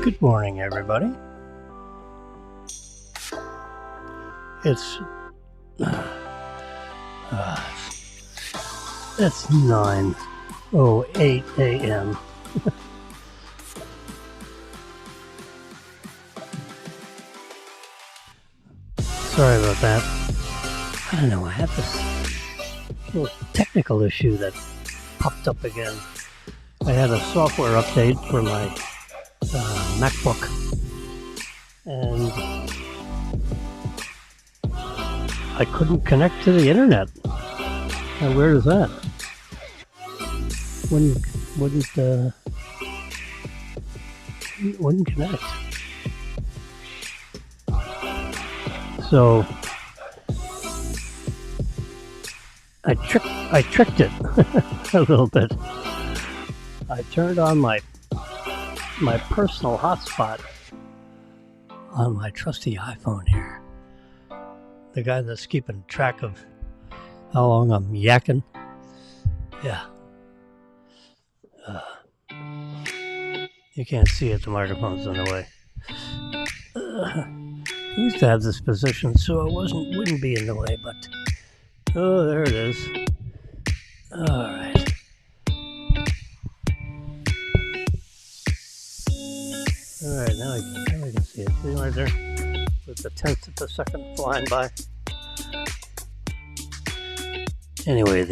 Good morning, everybody. It's 9:08 a.m. Sorry about that. I don't know, I have this little technical issue that popped up again. I had a software update for my MacBook, and I couldn't connect to the internet. How weird is that? Wouldn't connect. So I tricked it a little bit. I turned on my personal hotspot on my trusty iPhone here. The guy that's keeping track of how long I'm yakking. Yeah. You can't see it, the microphone's in the way. I used to have this position so I wouldn't be in the way, but oh, there it is. All right. All right, now I can see it. See right there, with the tenth of a second flying by. Anyway, I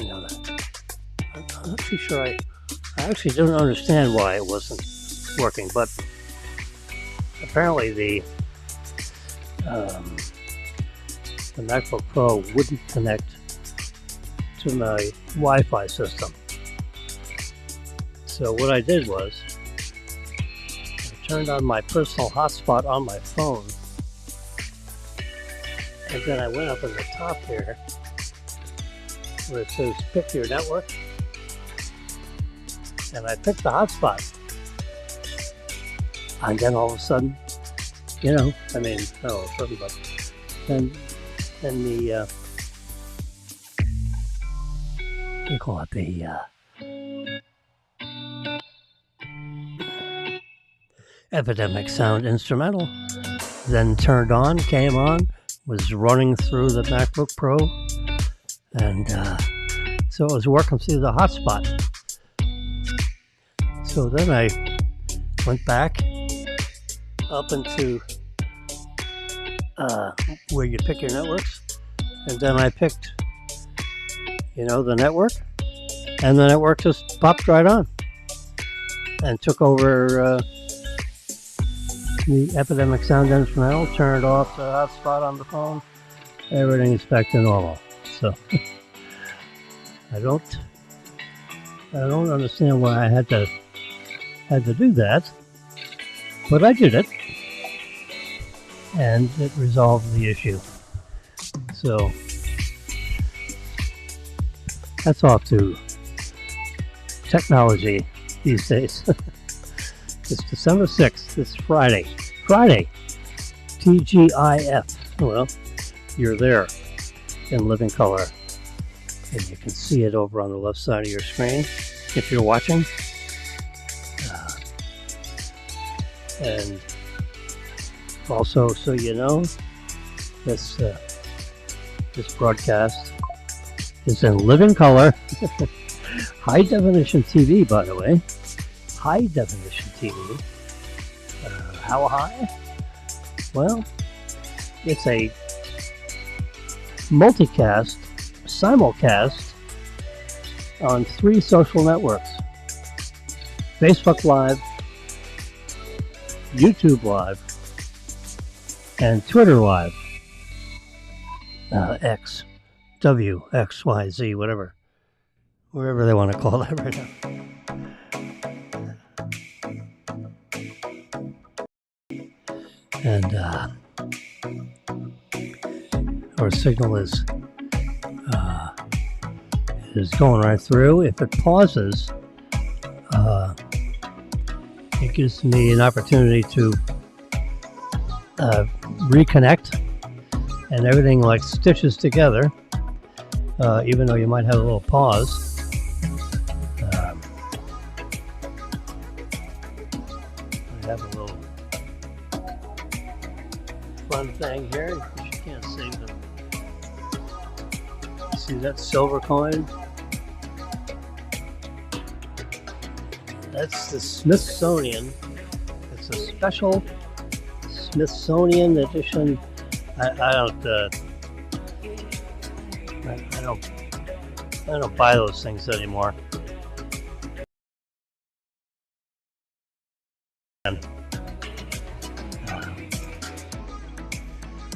know that. I'm not too sure. I actually don't understand why it wasn't working, but apparently the MacBook Pro wouldn't connect to my Wi-Fi system. So what I did was I turned on my personal hotspot on my phone, and then I went up in the top here where it says pick your network, and I picked the hotspot, and then all of a sudden, not all of a sudden, but then the what do you call it, the Epidemic Sound instrumental then came on, was running through the MacBook Pro, and so it was working through the hotspot. So then I went back up into where you pick your networks, and then I picked the network, and the network just popped right on and took over the Epidemic Sound instrumental, turned off the hotspot on the phone. Everything is back to normal. So I don't understand why I had to do that, but I did it, and it resolved the issue. So that's off to technology these days. It's December 6th. It's Friday. TGIF. Well, you're there in living color, and you can see it over on the left side of your screen if you're watching. And also, so you know, this broadcast is in living color. High definition TV, by the way. High definition TV. How high? Well, it's a multicast, simulcast on 3 social networks: Facebook Live, YouTube Live, and Twitter Live. X, W, X, Y, Z, whatever they want to call that right now. And our signal is going right through. If it pauses, it gives me an opportunity to reconnect, and everything like stitches together. even though you might have a little pause. We have a little fun thing here. You can't see them. See that silver coin? That's the Smithsonian. It's a special Smithsonian edition. I don't buy those things anymore.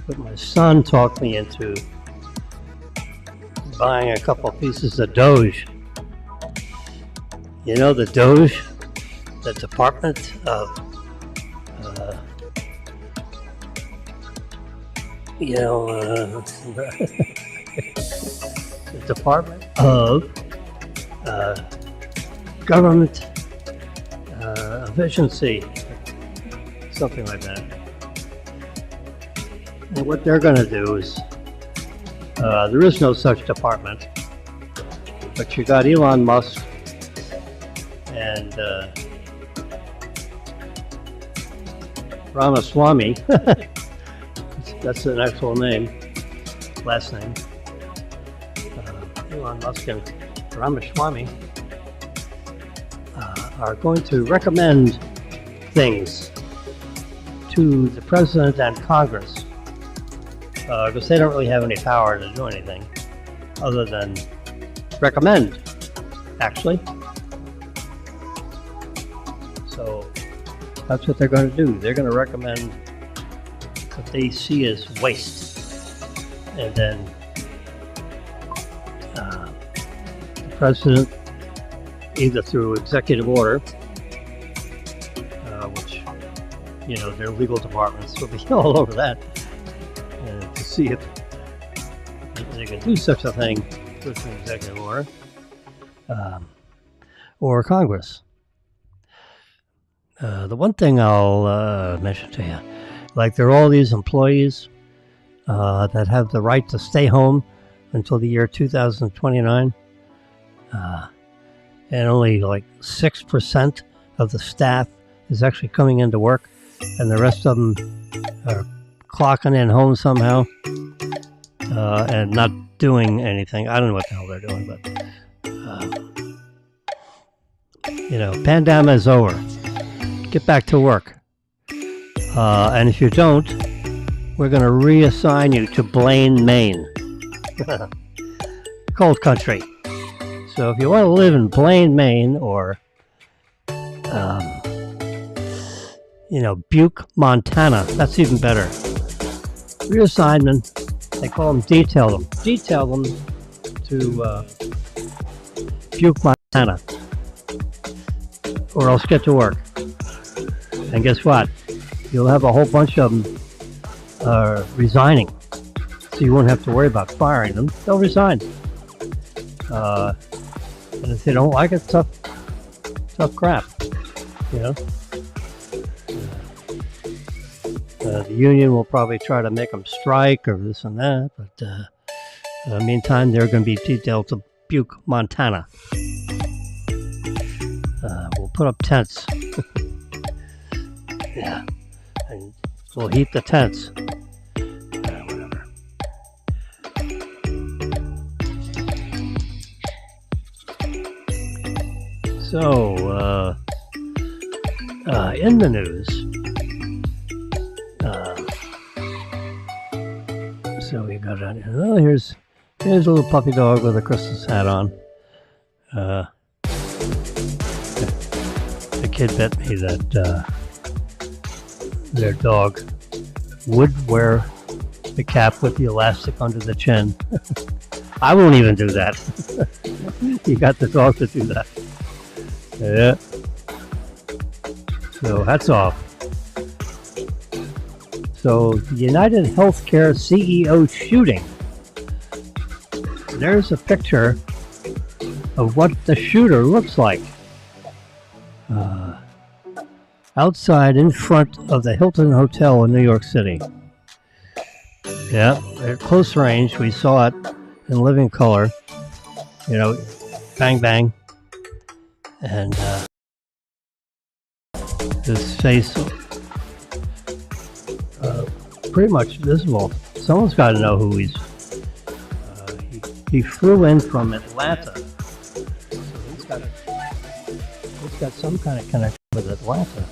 But my son talked me into buying a couple pieces of Doge. You know the Doge, the Department of, the Department of Government Efficiency, something like that. And what they're going to do is, there is no such department, but you got Elon Musk and Ramaswamy. That's an actual name, last name. Elon Musk and Ramaswamy are going to recommend things to the President and Congress, because they don't really have any power to do anything other than recommend, actually. So that's what they're going to do. They're going to recommend what they see as waste, and then the President, either through executive order, which, their legal departments will be all over that, to see if they can do such a thing with an executive order, or Congress. The one thing I'll mention to you, like there are all these employees that have the right to stay home until the year 2029, and only like 6% of the staff is actually coming into work, and the rest of them are clocking in home somehow and not doing anything. I don't know what the hell they're doing, but pandemic is over. Get back to work. And if you don't, we're going to reassign you to Blaine, Maine. Cold country. So if you want to live in Blaine, Maine, or Butte, Montana, that's even better. Reassignment, they call them detail them. Detail them to Butte, Montana, or else get to work. And guess what? You'll have a whole bunch of them resigning, so you won't have to worry about firing them. They'll resign. And if they don't like it, tough crap, The union will probably try to make them strike or this and that, but in the meantime, they're going to be detailed to Butte, Montana. We'll put up tents. Yeah, and we'll heat the tents. Whatever. So, in the news, so we got on here. Oh, here's a little puppy dog with a Christmas hat on. The kid bet me that their dog would wear the cap with the elastic under the chin. I won't even do that. You got the dog to do that. Yeah. So hats off. So the United Healthcare CEO shooting. There's a picture of what the shooter looks like. Outside in front of the Hilton Hotel in New York City. Yeah, at close range, we saw it in living color. You know, bang bang, and his face pretty much visible. Someone's got to know who he's. He flew in from Atlanta, so he's got some kind of connection with Atlanta.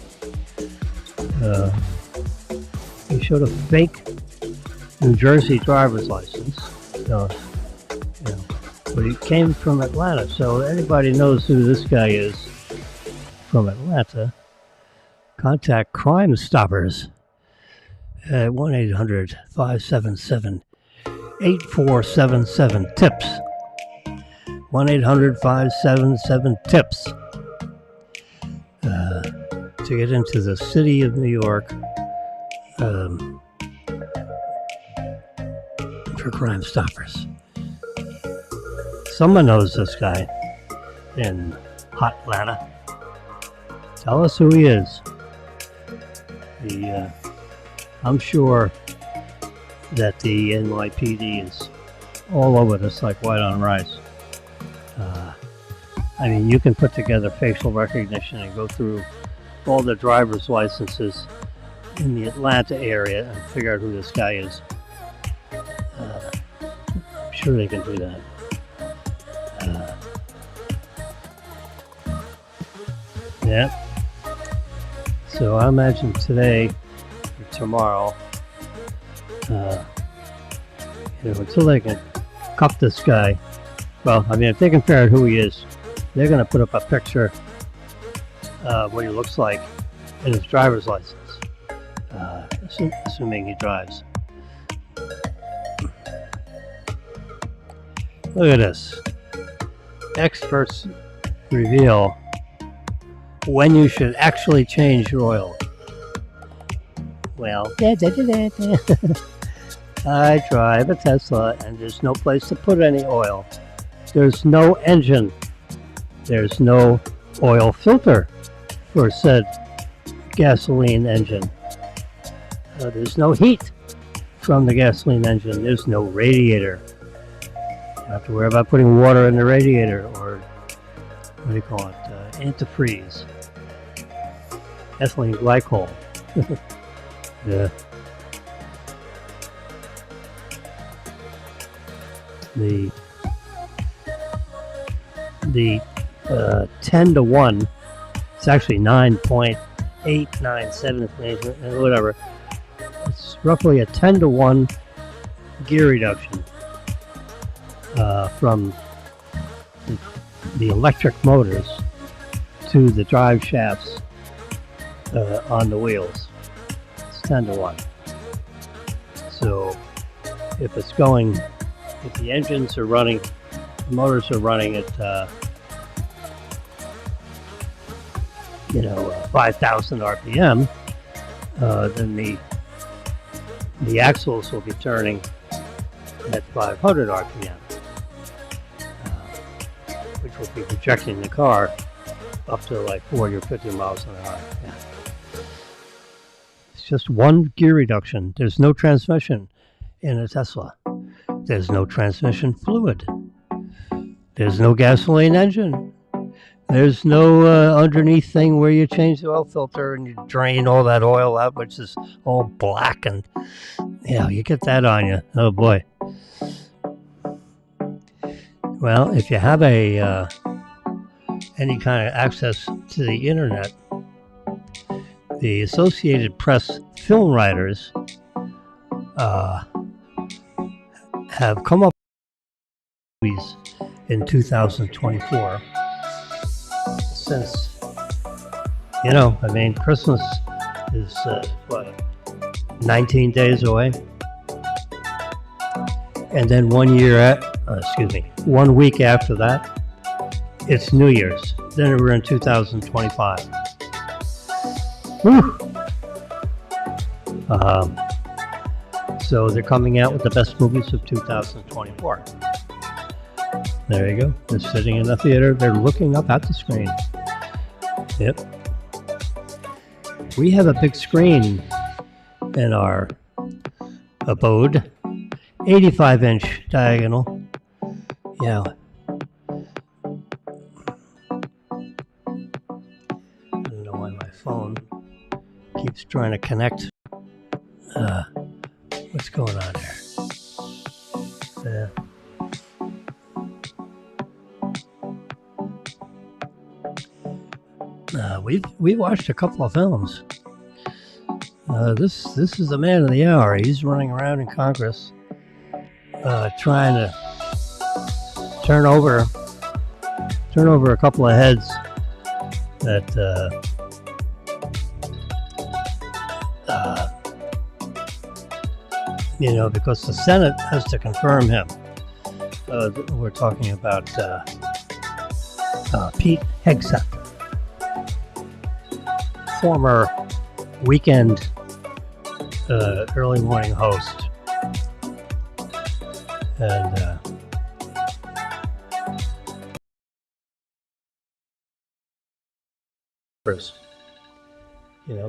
He showed a fake New Jersey driver's license, so, you know, but he came from Atlanta, so anybody knows who this guy is from Atlanta. Contact Crime Stoppers at 1-800-577-8477 TIPS. 1-800-577-TIPS. To get into the city of New York for Crime Stoppers. Someone knows this guy in hot Atlanta. Tell us who he is. I'm sure that the NYPD is all over this like white on rice. I mean, you can put together facial recognition and go through all the driver's licenses in the Atlanta area and figure out who this guy is. I'm sure they can do that. Yeah. So I imagine today or tomorrow, until they can cuff this guy. Well, I mean, if they can figure out who he is, they're going to put up a picture of what he looks like in his driver's license, assuming he drives. Look at this. Experts reveal when you should actually change your oil. Well, I drive a Tesla and there's no place to put any oil. There's no engine. There's no oil filter for said gasoline engine. There's no heat from the gasoline engine. There's no radiator. You don't have to worry about putting water in the radiator or what do you call it? Antifreeze. Ethylene glycol. Yeah. The 10 to 1, it's actually 9.897, whatever. It's roughly a 10 to 1 gear reduction from the electric motors to the drive shafts on the wheels. It's 10 to 1. So if the engines are running, the motors are running at 5,000 RPM, then the axles will be turning at 500 RPM, which will be projecting the car up to like 40 or 50 miles an hour. Yeah. It's just one gear reduction. There's no transmission in a Tesla. There's no transmission fluid. There's no gasoline engine. There's no underneath thing where you change the oil filter and you drain all that oil out, which is all black, and you get that on you. Oh boy. Well, if you have any kind of access to the internet, the Associated Press film writers have come up with movies in 2024. Since, Christmas is, 19 days away. And then 1 week after that, it's New Year's. Then we're in 2025. Whew. So they're coming out with the best movies of 2024. There you go. They're sitting in the theater. They're looking up at the screen. Yep. We have a big screen in our abode. 85-inch diagonal, Yeah. I don't know why my phone keeps trying to connect. What's going on here? We watched a couple of films. This is the man of the hour. He's running around in Congress, trying to turn over a couple of heads that because the Senate has to confirm him. We're talking about Pete Hegseth, former weekend early morning host, and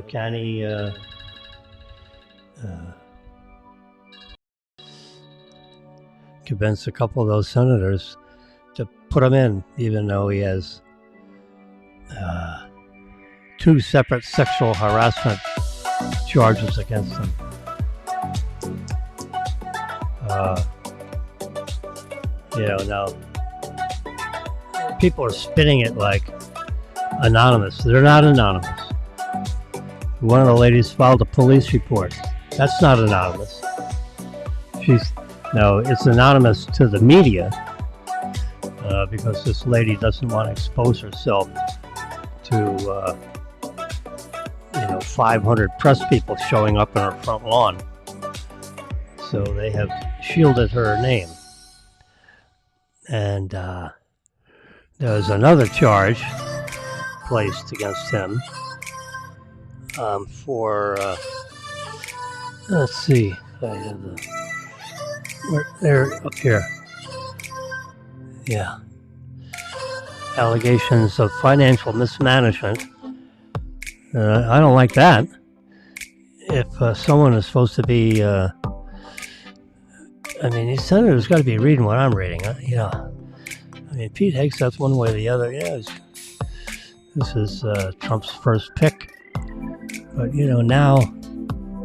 can he convince a couple of those senators to put him in, even though he has 2 separate sexual harassment charges against him. Now people are spinning it like anonymous. They're not anonymous. One of the ladies filed a police report. That's not anonymous. It's anonymous to the media because this lady doesn't want to expose herself to 500 press people showing up in her front lawn. So they have shielded her name. And there's another charge placed against him for, let's see, I have there up here. Yeah. Allegations of financial mismanagement. I don't like that. If someone is supposed to be, these senators got to be reading what I'm reading. Pete Hegseth, one way or the other. Yeah, this is Trump's first pick. But now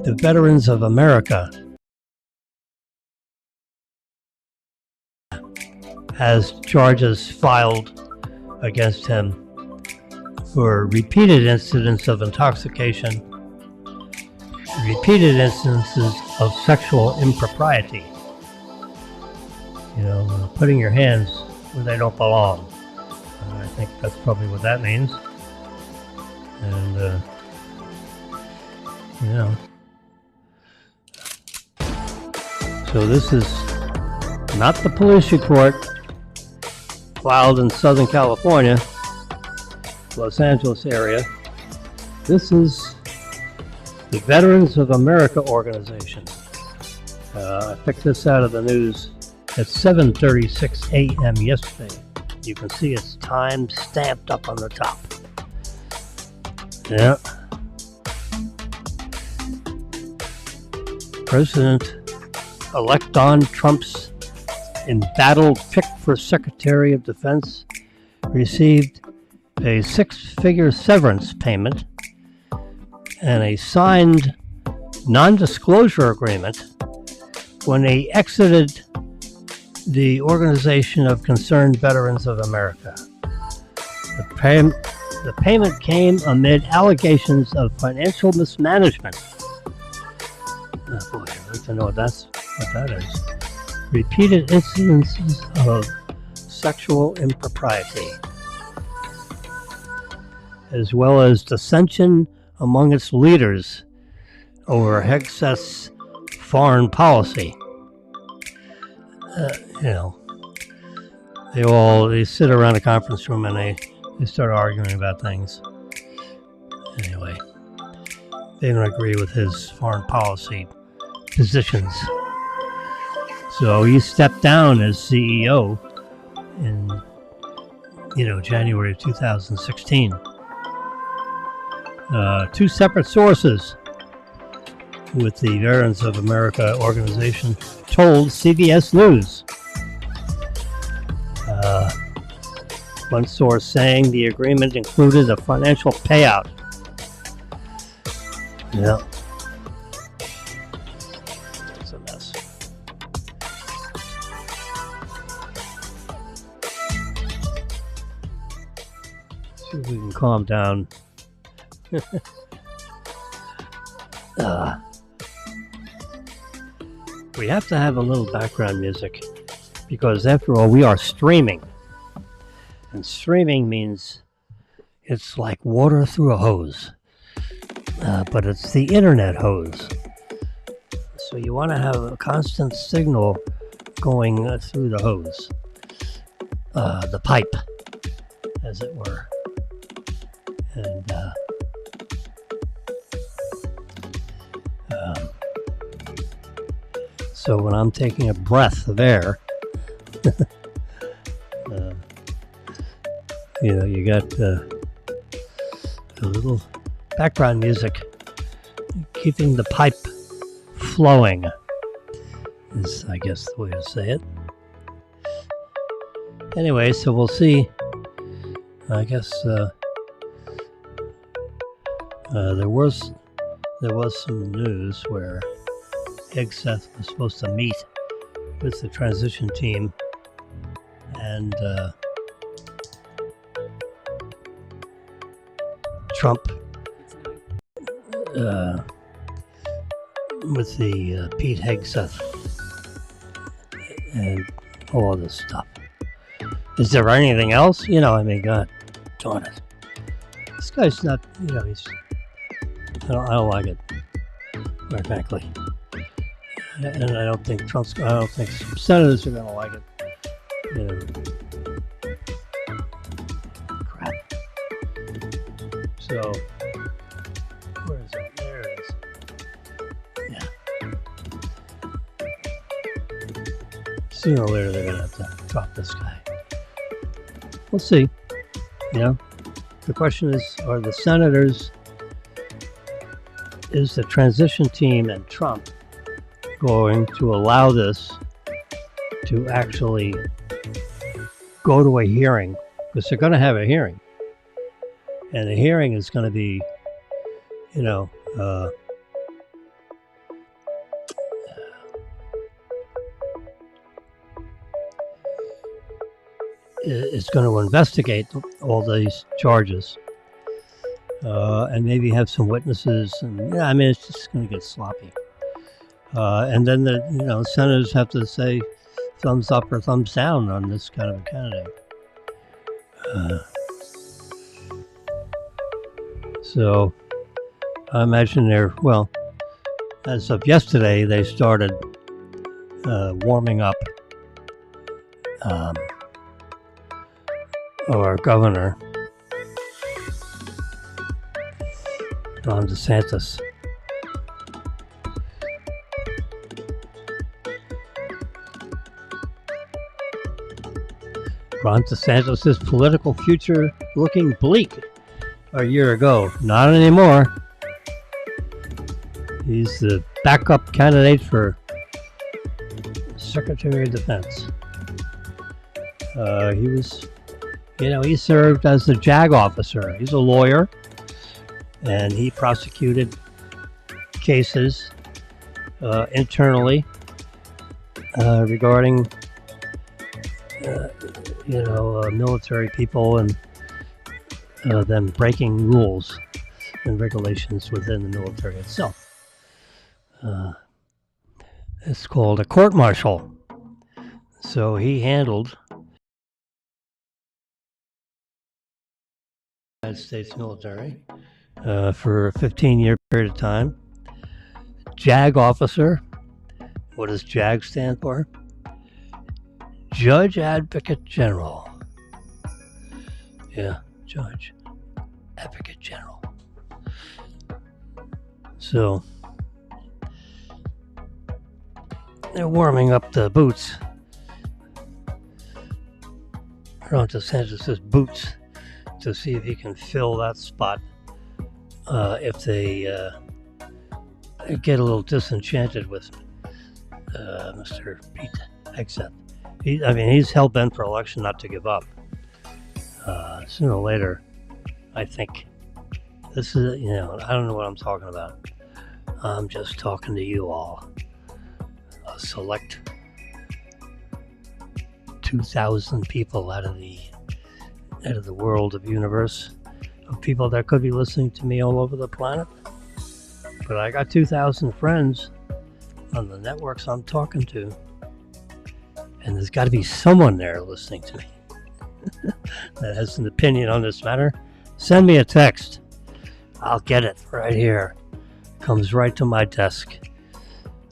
the Veterans of America has charges filed against him for repeated incidents of intoxication, repeated instances of sexual impropriety. Putting your hands where they don't belong. I think that's probably what that means. And, so this is not the police report filed in Southern California, Los Angeles area. This is the Veterans of America organization. I picked this out of the news at 7:36 a.m. yesterday. You can see its time stamped up on the top. Yeah. President-elect Donald Trump's embattled pick for Secretary of Defense received a 6-figure severance payment and a signed non-disclosure agreement when he exited the Organization of Concerned Veterans of America. The payment came amid allegations of financial mismanagement. Oh boy, I'd like to know what that is. Repeated incidences of sexual impropriety, as well as dissension among its leaders over Hegseth's foreign policy. They sit around a conference room and they start arguing about things. Anyway, they don't agree with his foreign policy positions. So he stepped down as CEO in, January of 2016. 2 separate sources with the Veterans of America organization told CBS News. One source saying the agreement included a financial payout. Yeah. It's a mess. See if we can calm down. We have to have a little background music because, after all, we are streaming. And streaming means it's like water through a hose. But it's the internet hose. So you want to have a constant signal going through the hose. The pipe, as it were. And so when I'm taking a breath of air, you got a little background music, keeping the pipe flowing is, I guess, the way to say it. Anyway, so we'll see. I guess there was some news where Hegseth was supposed to meet with the transition team and Trump with the Pete Hegseth and all this stuff. Is there anything else? God darn it. This guy's not, he's, I don't like it, quite frankly. And I don't think some senators are going to like it. Crap. So, where is it? There it is. Yeah. Sooner or later, they're going to have to drop this guy. We'll see. The question is, are the senators, is the transition team and Trump going to allow this to actually go to a hearing? Because they're going to have a hearing. And the hearing is going to be, it's going to investigate all these charges and maybe have some witnesses. And it's just going to get sloppy. And then the senators have to say thumbs up or thumbs down on this kind of a candidate. So I imagine as of yesterday, they started warming up our governor, Ron DeSantis. Ron DeSantis' political future looking bleak a year ago. Not anymore. He's the backup candidate for Secretary of Defense. He was, he served as the JAG officer. He's a lawyer, and he prosecuted cases internally regarding military people and them breaking rules and regulations within the military itself. It's called a court-martial. So he handled the United States military for a 15-year period of time. JAG officer. What does JAG stand for? Judge Advocate General. Yeah, Judge Advocate General. So they're warming up the boots. Ron DeSantis' boots to see if he can fill that spot if they get a little disenchanted with Mr. Pete Hegseth. He's hell-bent for election not to give up. sooner or later, I think this is, I don't know what I'm talking about. I'm just talking to you all. A select 2,000 people out of the world of universe of people that could be listening to me all over the planet. But I got 2,000 friends on the networks I'm talking to, and there's got to be someone there listening to me that has an opinion on this matter. Send me a text. I'll get it right here. Comes right to my desk.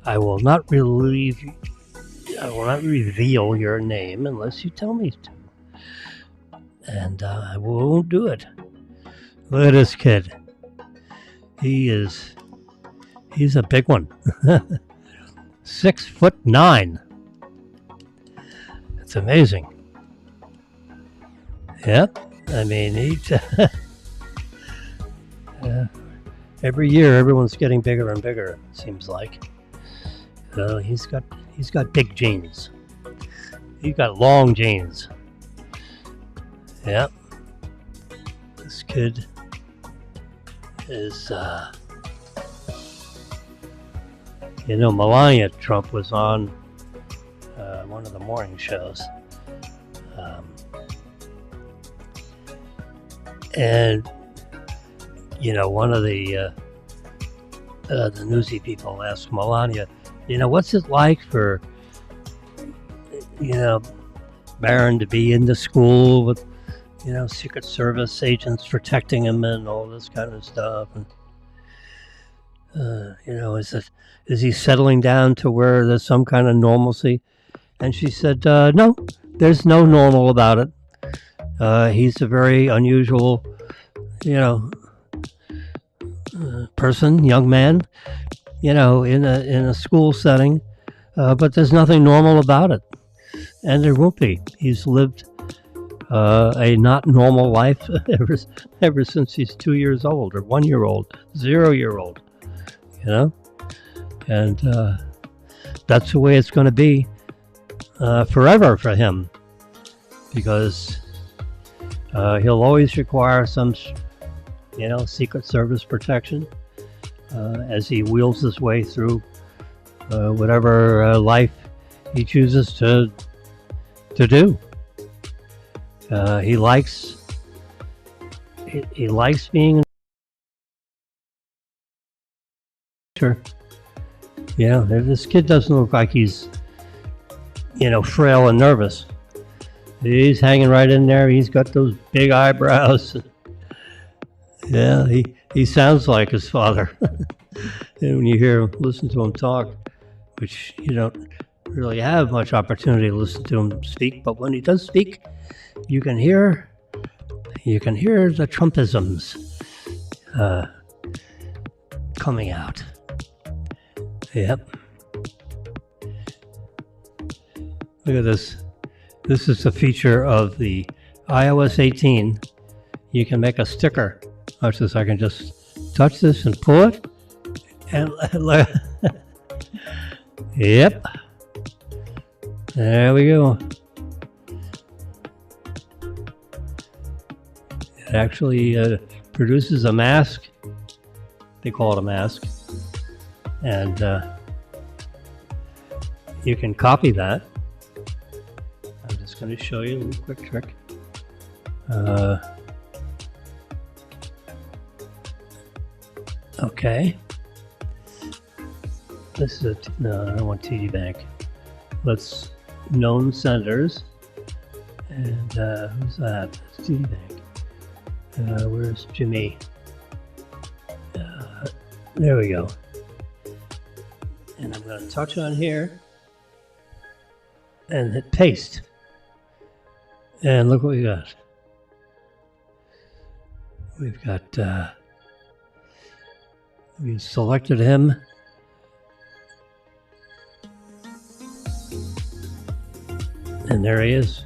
I will not reveal your name unless you tell me to. And I won't do it. Look at this kid. He's a big one. 6'9". It's amazing. Yep. I mean, every year everyone's getting bigger and bigger, it seems like. He's got big genes. He's got long genes. Yep. This kid is Melania Trump was on one of the morning shows. And one of the newsy people asked Melania, what's it like for Barron to be in the school with Secret Service agents protecting him and all this kind of stuff, and is he settling down to where there's some kind of normalcy? And she said, no, there's no normal about it. He's a very unusual, person, young man, in a school setting, but there's nothing normal about it, and there won't be. He's lived a not normal life ever since he's 2 years old, or 1 year old, 0 year old, and that's the way it's going to be forever for him, because he'll always require some Secret Service protection as he wheels his way through whatever life he chooses to do. He likes being this kid doesn't look like he's frail and nervous. He's hanging right in there. He's got those big eyebrows. Yeah, he sounds like his father. And when you listen to him talk, which you don't really have much opportunity to listen to him speak, but when he does speak, you can hear the Trumpisms coming out. Yep. Look at this. This is a feature of the iOS 18. You can make a sticker. Watch this. I can just touch this and pull it. And yep. There we go. It actually produces a mask. They call it a mask. And you can copy that. I'm just going to show you a little quick trick. Okay. This is no, I don't want TD Bank. Let's known senators. And who's that? It's TD Bank. Where's Jimmy? There we go. And I'm going to touch on here and hit paste. And look what we got. We've got, we've selected him. And there he is.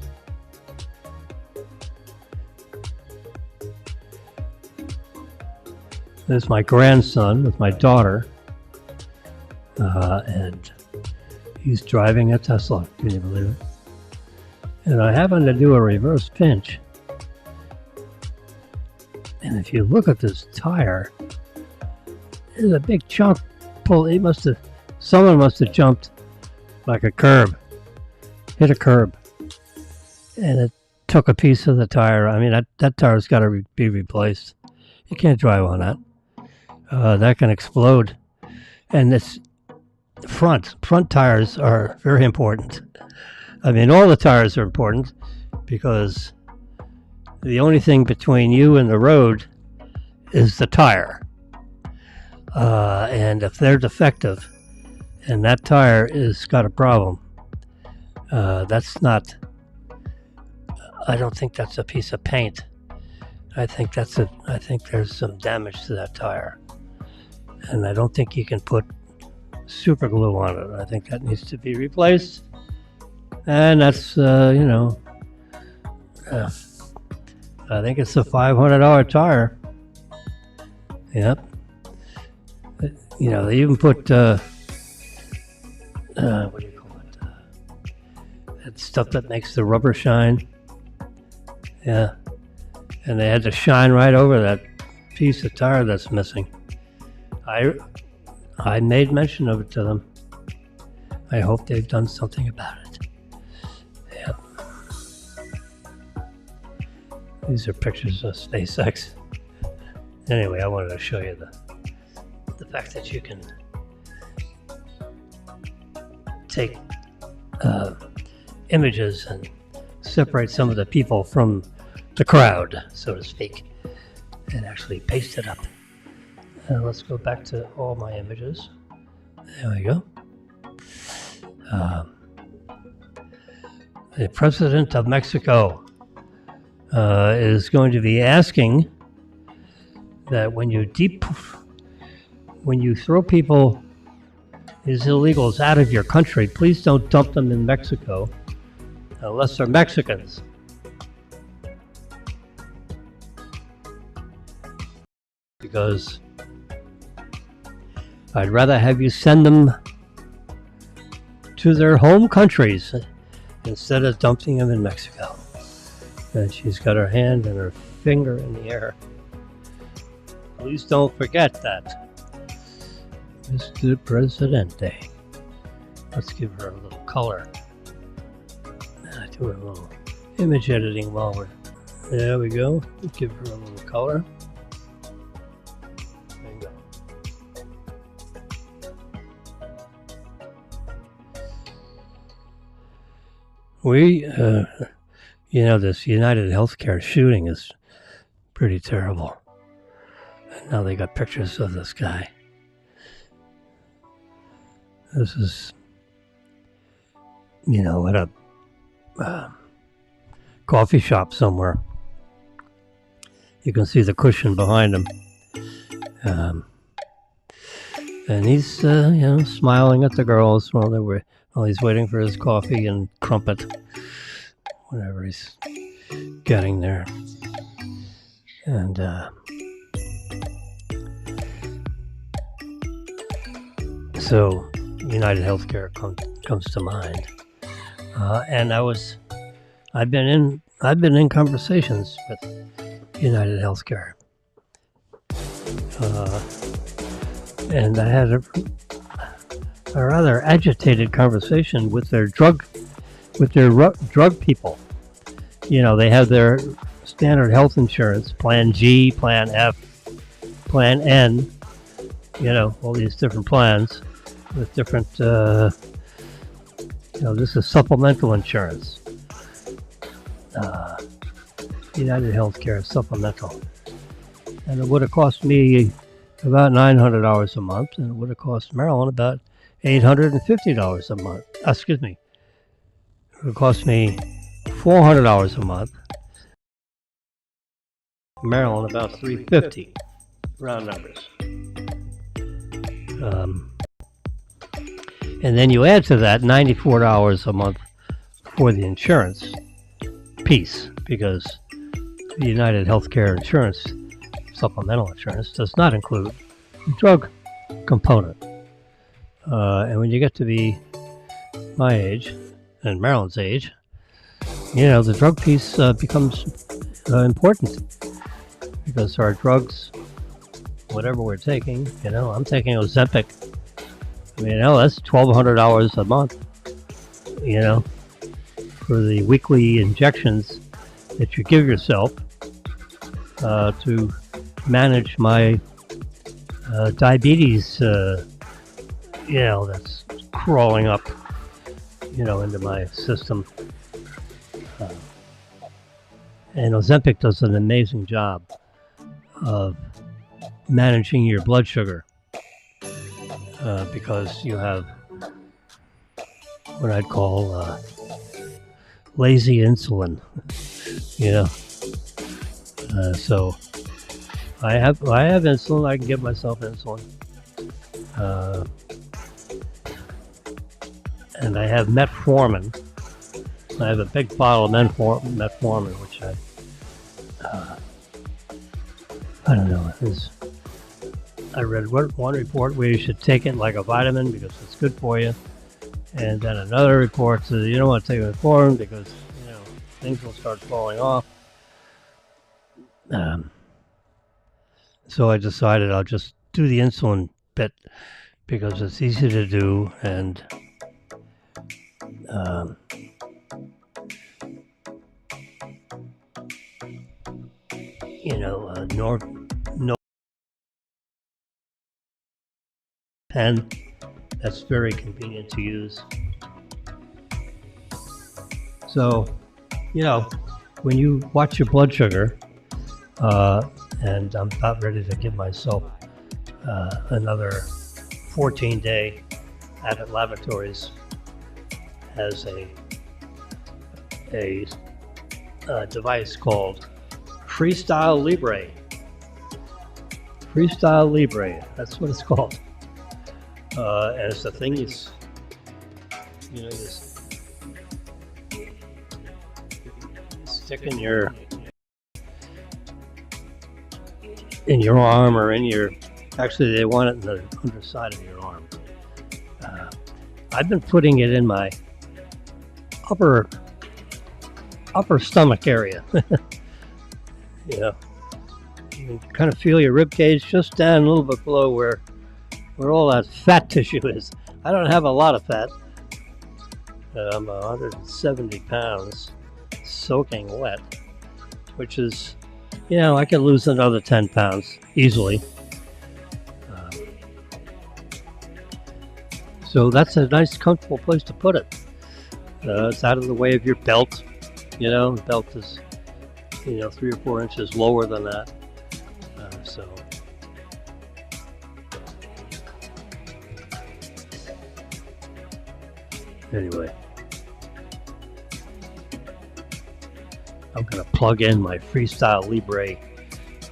There's my grandson with my daughter. And he's driving a Tesla. Can you believe it? And I happened to do a reverse pinch And if you look at this tire, there's a big chunk pulled. Someone must have jumped like a curb, hit a curb, and it took a piece of the tire. I mean, that tire's got to be replaced. You can't drive on that. That can explode. And this front tires are very important. I mean, all the tires are important because the only thing between you and the road is the tire. And if they're defective and that tire is got a problem, that's not, I don't think that's a piece of paint. I think there's some damage to that tire. And I don't think you can put super glue on it. I think that needs to be replaced. And that's, I think it's a $500 tire. Yep. They even put, what do you call it? That stuff that makes the rubber shine. Yeah. And they had to shine right over that piece of tire that's missing. I made mention of it to them. I hope they've done something about it. Yep. These are pictures of SpaceX. Anyway, I wanted to show you the fact that you can take images and separate some of the people from the crowd, so to speak, and actually paste it up. Let's go back to all my images. There we go. The president of Mexico is going to be asking that when you throw people, these illegals, out of your country, please don't dump them in Mexico unless they're Mexicans. Because I'd rather have you send them to their home countries instead of dumping them in Mexico. And she's got her hand and her finger in the air. Please don't forget that. Mr. Presidente. Let's give her a little color. Do a little image editing while we're... There we go. Give her a little color. There you go. This United Healthcare shooting is pretty terrible. And now they got pictures of this guy. This is, at a coffee shop somewhere. You can see the cushion behind him. And he's, smiling at the girls while he's waiting for his coffee and crumpet, whatever he's getting there. And so United Healthcare comes to mind. And I've been in conversations with United Healthcare. And I had a rather agitated conversation with their drug people. They have their standard health insurance, Plan G, Plan F, Plan N, all these different plans with different, this is supplemental insurance. United Healthcare supplemental. And it would have cost me about $900 a month, and it would have cost Marilyn about $850 a month. Excuse me. It would cost me $400 a month. Maryland about $350, round numbers. And then you add to that $94 a month for the insurance piece, because the United Healthcare insurance, supplemental insurance, does not include the drug component. And when you get to be my age and Marilyn's age, the drug piece becomes important, because our drugs, whatever we're taking, I'm taking Ozempic. That's $1,200 a month, for the weekly injections that you give yourself to manage my diabetes, that's crawling up, into my system. And Ozempic does an amazing job of managing your blood sugar because you have what I'd call lazy insulin, so I have insulin. I can give myself insulin, and I have metformin. I have a big bottle of metformin, which I don't know. I read one report where you should take it like a vitamin because it's good for you, and then another report says you don't want to take metformin because things will start falling off. So I decided I'll just do the insulin bit because it's easy to do, and no pen. That's very convenient to use. So, when you watch your blood sugar, and I'm about ready to give myself another 14-day. Abbott Laboratories has a device called Freestyle Libre. Freestyle Libre, that's what it's called. And it's the thing you stick in your arm or actually they want it in the underside of your arm. I've been putting it in my upper stomach area. You can kind of feel your rib cage just down a little bit below where all that fat tissue is. I don't have a lot of fat. I'm 170 pounds soaking wet, which is, I could lose another 10 pounds easily. So that's a nice, comfortable place to put it. It's out of the way of your belt. The belt is, 3 or 4 inches lower than that. So anyway, I'm going to plug in my Freestyle Libre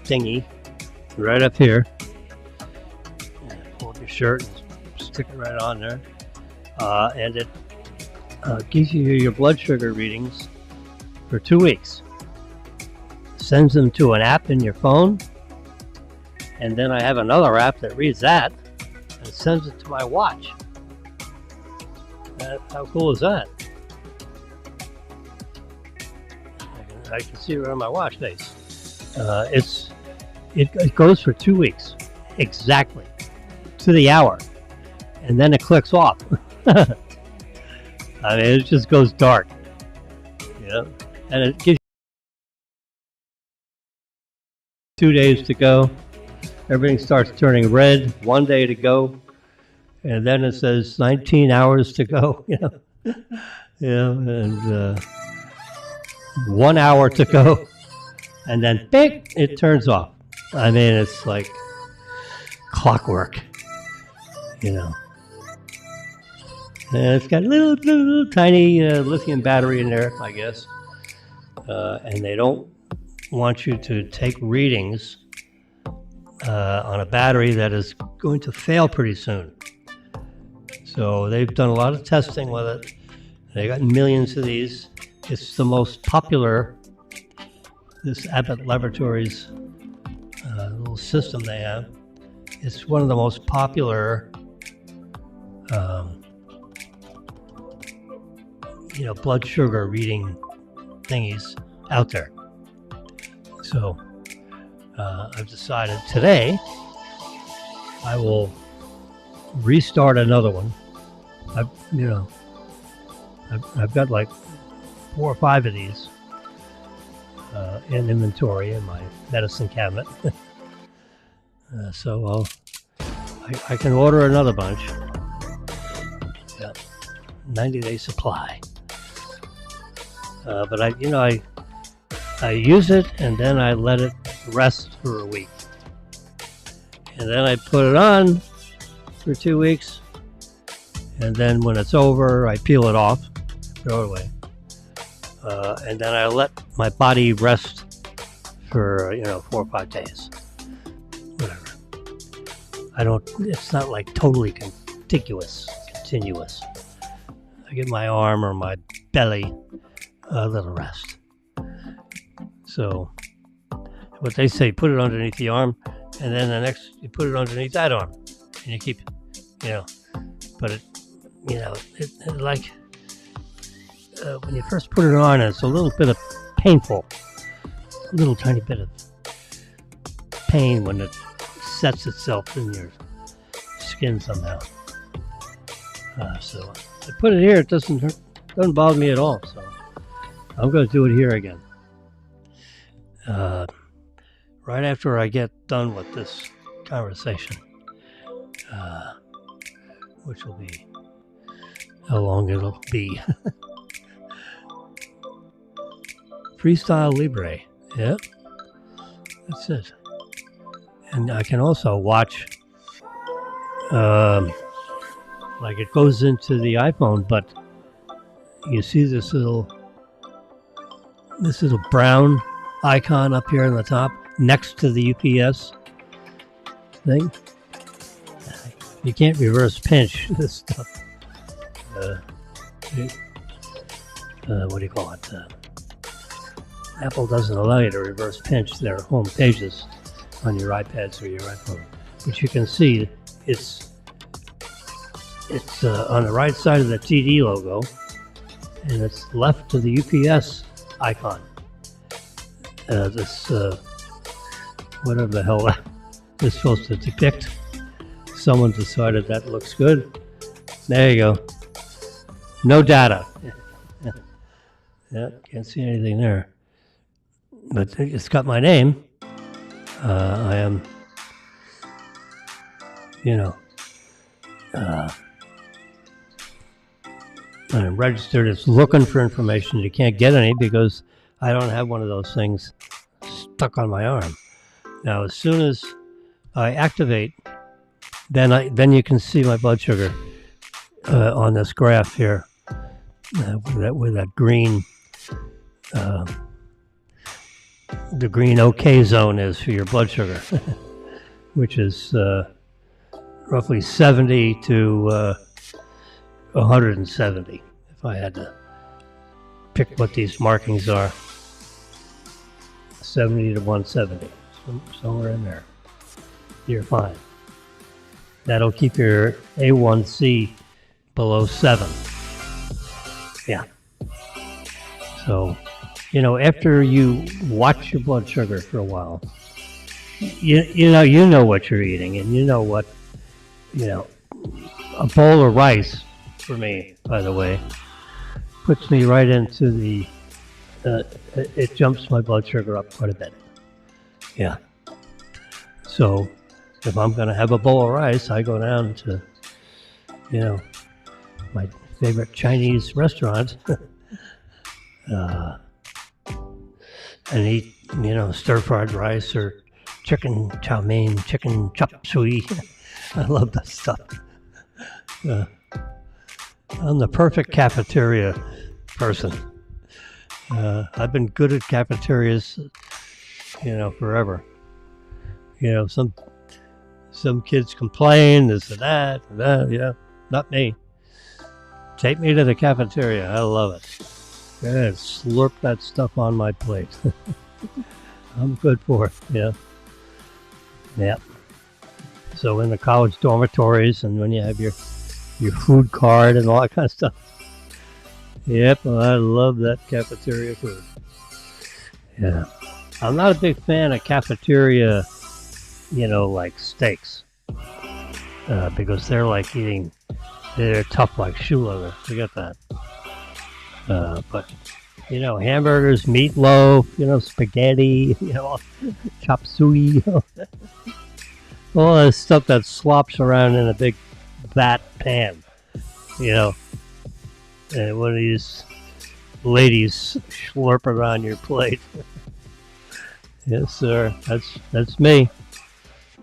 thingy right up here. Pull up your shirt and stick it right on there. And it gives you your blood sugar readings for 2 weeks. Sends them to an app in your phone. And then I have another app that reads that and sends it to my watch. How cool is that? I can see it right on my watch face. It goes for 2 weeks, exactly, to the hour, and then it clicks off. It just goes dark, and it gives you 2 days to go. Everything starts turning red, 1 day to go, and then it says 19 hours to go, and 1 hour to go, and then bing, it turns off. It's like clockwork, And it's got a little tiny lithium battery in there, I guess, and they don't want you to take readings on a battery that is going to fail pretty soon. So they've done a lot of testing with it. They got millions of these. It's the most popular, this Abbott Laboratories little system they have. It's one of the most popular blood sugar reading thingies out there. So I've decided today I will restart another one. I've got like 4 or 5 of these in inventory in my medicine cabinet. So I can order another bunch. Yeah, 90-day supply. But I use it and then I let it rest for a week, and then I put it on for 2 weeks, and then when it's over, I peel it off, throw it away, and then I let my body rest for 4 or 5 days, whatever. It's not like totally continuous. I give my arm or my belly a little rest. So what they say, put it underneath the arm, and then the next you put it underneath that arm, and you keep, but it like when you first put it on, it's a little bit of painful, a little tiny bit of pain when it sets itself in your skin somehow. So I put it here, it doesn't bother me at all. So I'm going to do it here again. Right after I get done with this conversation, which will be how long it'll be. Freestyle Libre, yeah, that's it. And I can also watch, like it goes into the iPhone, but you see this little brown icon up here on the top next to the UPS thing. You can't reverse pinch this stuff. What do you call it? Apple doesn't allow you to reverse pinch their home pages on your iPads or your iPhone. But you can see it's on the right side of the TD logo, and it's left to the UPS icon. Whatever the hell that is supposed to depict. Someone decided that looks good. There you go. No data. Yeah, can't see anything there. But it's got my name. I am, I'm registered. It's looking for information. You can't get any because I don't have one of those things stuck on my arm. Now, as soon as I activate, then you can see my blood sugar on this graph here, where that green, the green OK zone is for your blood sugar, which is roughly 70 to 170, if I had to pick what these markings are. 70 to 170, somewhere in there. You're fine. That'll keep your A1C below 7. Yeah. So, after you watch your blood sugar for a while, you know what you're eating, and you know what, a bowl of rice, for me, by the way, puts me right into the, it jumps my blood sugar up quite a bit. Yeah. So if I'm going to have a bowl of rice, I go down to, my favorite Chinese restaurant and eat, stir-fried rice or chicken chow mein, chicken chop suey. I love that stuff. I'm the perfect cafeteria person. I've been good at cafeterias, forever. Some kids complain, this and that, not me. Take me to the cafeteria. I love it. Yeah, slurp that stuff on my plate. I'm good for it, Yeah. So in the college dormitories, and when you have your food card and all that kind of stuff. Yep, I love that cafeteria food. Yeah. I'm not a big fan of cafeteria, like steaks, because they're like they're tough like shoe leather. Forget that. But hamburgers, meatloaf, spaghetti, chop suey, all that stuff that slops around in a big vat pan, and one of these ladies slurp around your plate. Yes, sir. That's me.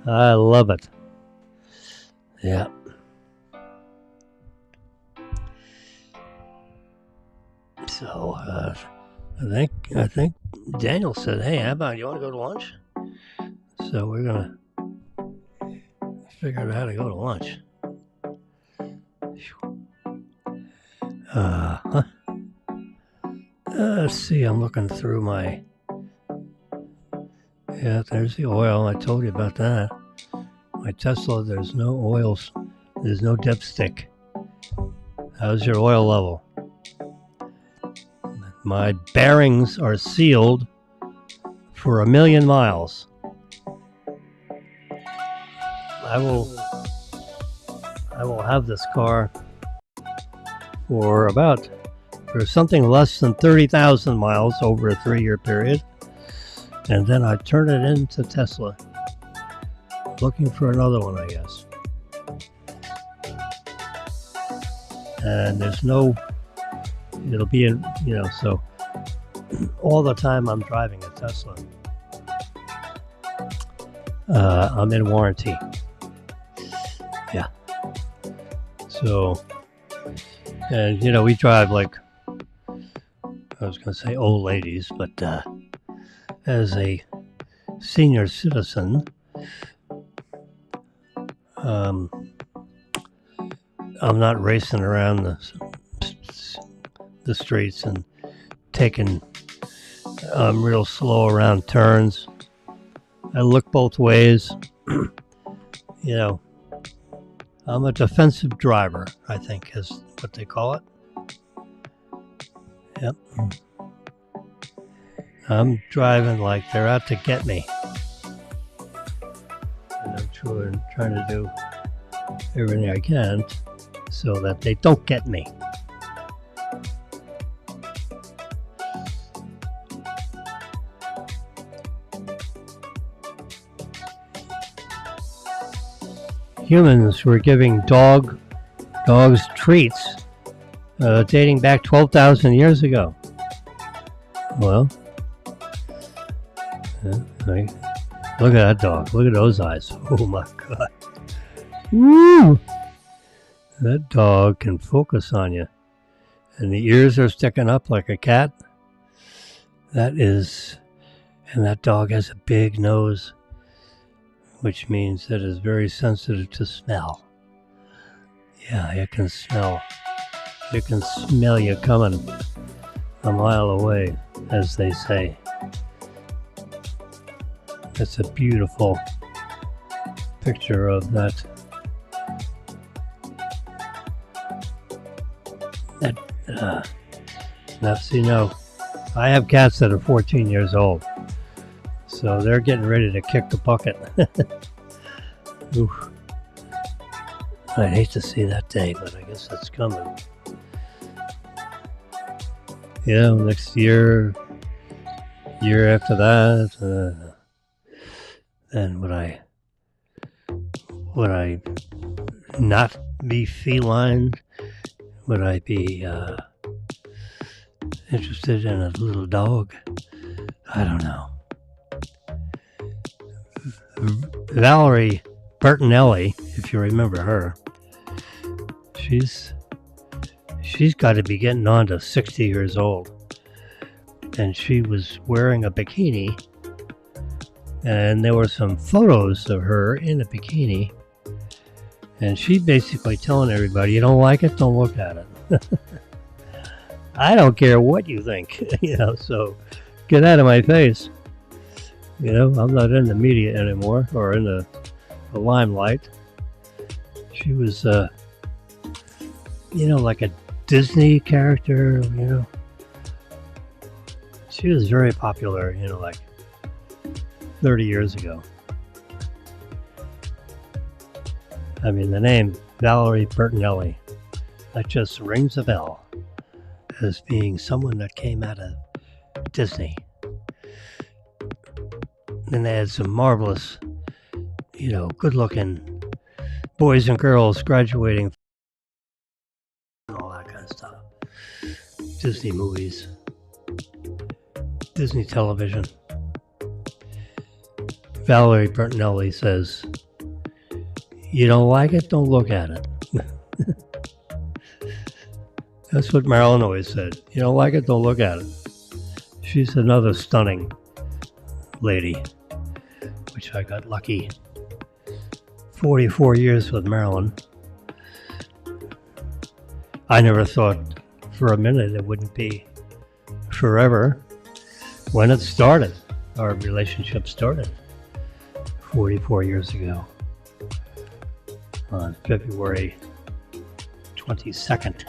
I love it. Yeah. So I think Daniel said, "Hey, how about you want to go to lunch?" So we're gonna figure out how to go to lunch. Let's see. I'm looking through my. Yeah, there's the oil. I told you about that. My Tesla, there's no oils. There's no dipstick. How's your oil level? My bearings are sealed for 1,000,000 miles. I will have this car for something less than 30,000 miles over a 3-year period. And then I turn it into Tesla. Looking for another one, I guess. And it'll be so all the time I'm driving a Tesla. I'm in warranty. Yeah. So, and we drive like, I was going to say old ladies, but as a senior citizen, I'm not racing around the streets and taking real slow around turns. I look both ways. I'm a defensive driver, I think is what they call it. Yep. I'm driving like they're out to get me. And I'm trying to do everything I can so that they don't get me. Humans were giving dogs treats dating back 12,000 years ago. Well, look at that dog. Look at those eyes. Oh my God. Woo! That dog can focus on you. And the ears are sticking up like a cat. And that dog has a big nose, which means that it's very sensitive to smell. Yeah, it can smell. It can smell you coming a mile away, as they say. That's a beautiful picture of that. I have cats that are 14 years old, so they're getting ready to kick the bucket. Oof. I'd hate to see that day, but I guess that's coming. Next year after that, then would I not be feline? Would I be interested in a little dog? I don't know. Valerie Bertinelli, if you remember her, she's got to be getting on to 60 years old. And she was wearing a bikini. And there were some photos of her in a bikini. And she basically telling everybody, you don't like it, don't look at it. I don't care what you think, so get out of my face. I'm not in the media anymore, or in the limelight. She was, like a Disney character, She was very popular, like 30 years ago. I mean, the name Valerie Bertinelli, that just rings a bell as being someone that came out of Disney. And they had some marvelous, good-looking boys and girls graduating and all that kind of stuff. Disney movies, Disney television. Valerie Bertinelli says, "You don't like it? Don't look at it." That's what Marilyn always said. You don't like it? Don't look at it. She's another stunning lady, which I got lucky. 44 years with Marilyn. I never thought for a minute it wouldn't be forever. When it started, our relationship started 44 years ago on February 22nd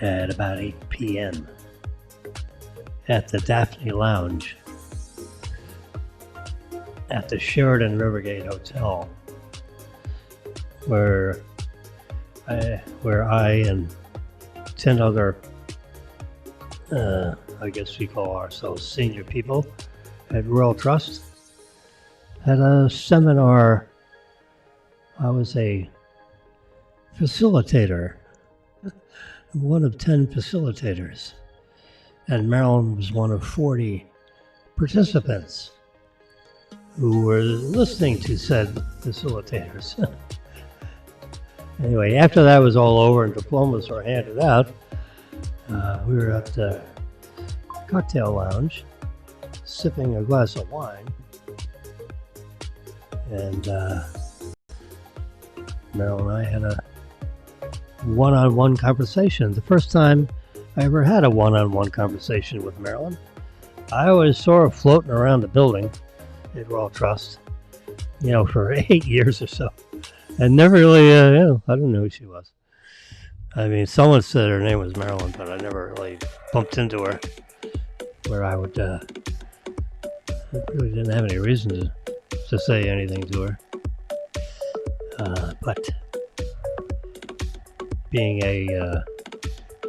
at about 8 p.m. at the Daphne Lounge at the Sheraton Rivergate Hotel, where I and 10 other, I guess we call ourselves senior people at Royal Trust, had a seminar. I was a facilitator, one of 10 facilitators, and Marilyn was one of 40 participants who were listening to said facilitators. Anyway, after that was all over and diplomas were handed out, we were at the cocktail lounge sipping a glass of wine, and Marilyn and I had a one-on-one conversation. The first time I ever had a one-on-one conversation with Marilyn. I always saw her floating around the building at Royal Trust, for 8 years or so. And never really, I didn't know who she was. I mean, someone said her name was Marilyn, but I never really bumped into her where I would, really didn't have any reason to say anything to her. But being a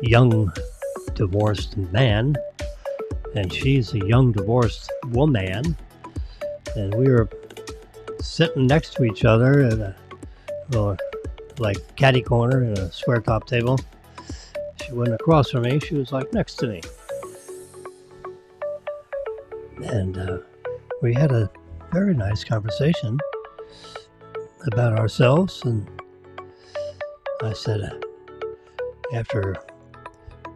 young divorced man, and she's a young divorced woman, and we were sitting next to each other at a, like catty corner in a square top table. She wasn't across from me, she was like next to me. And we had a very nice conversation about ourselves, and I said, after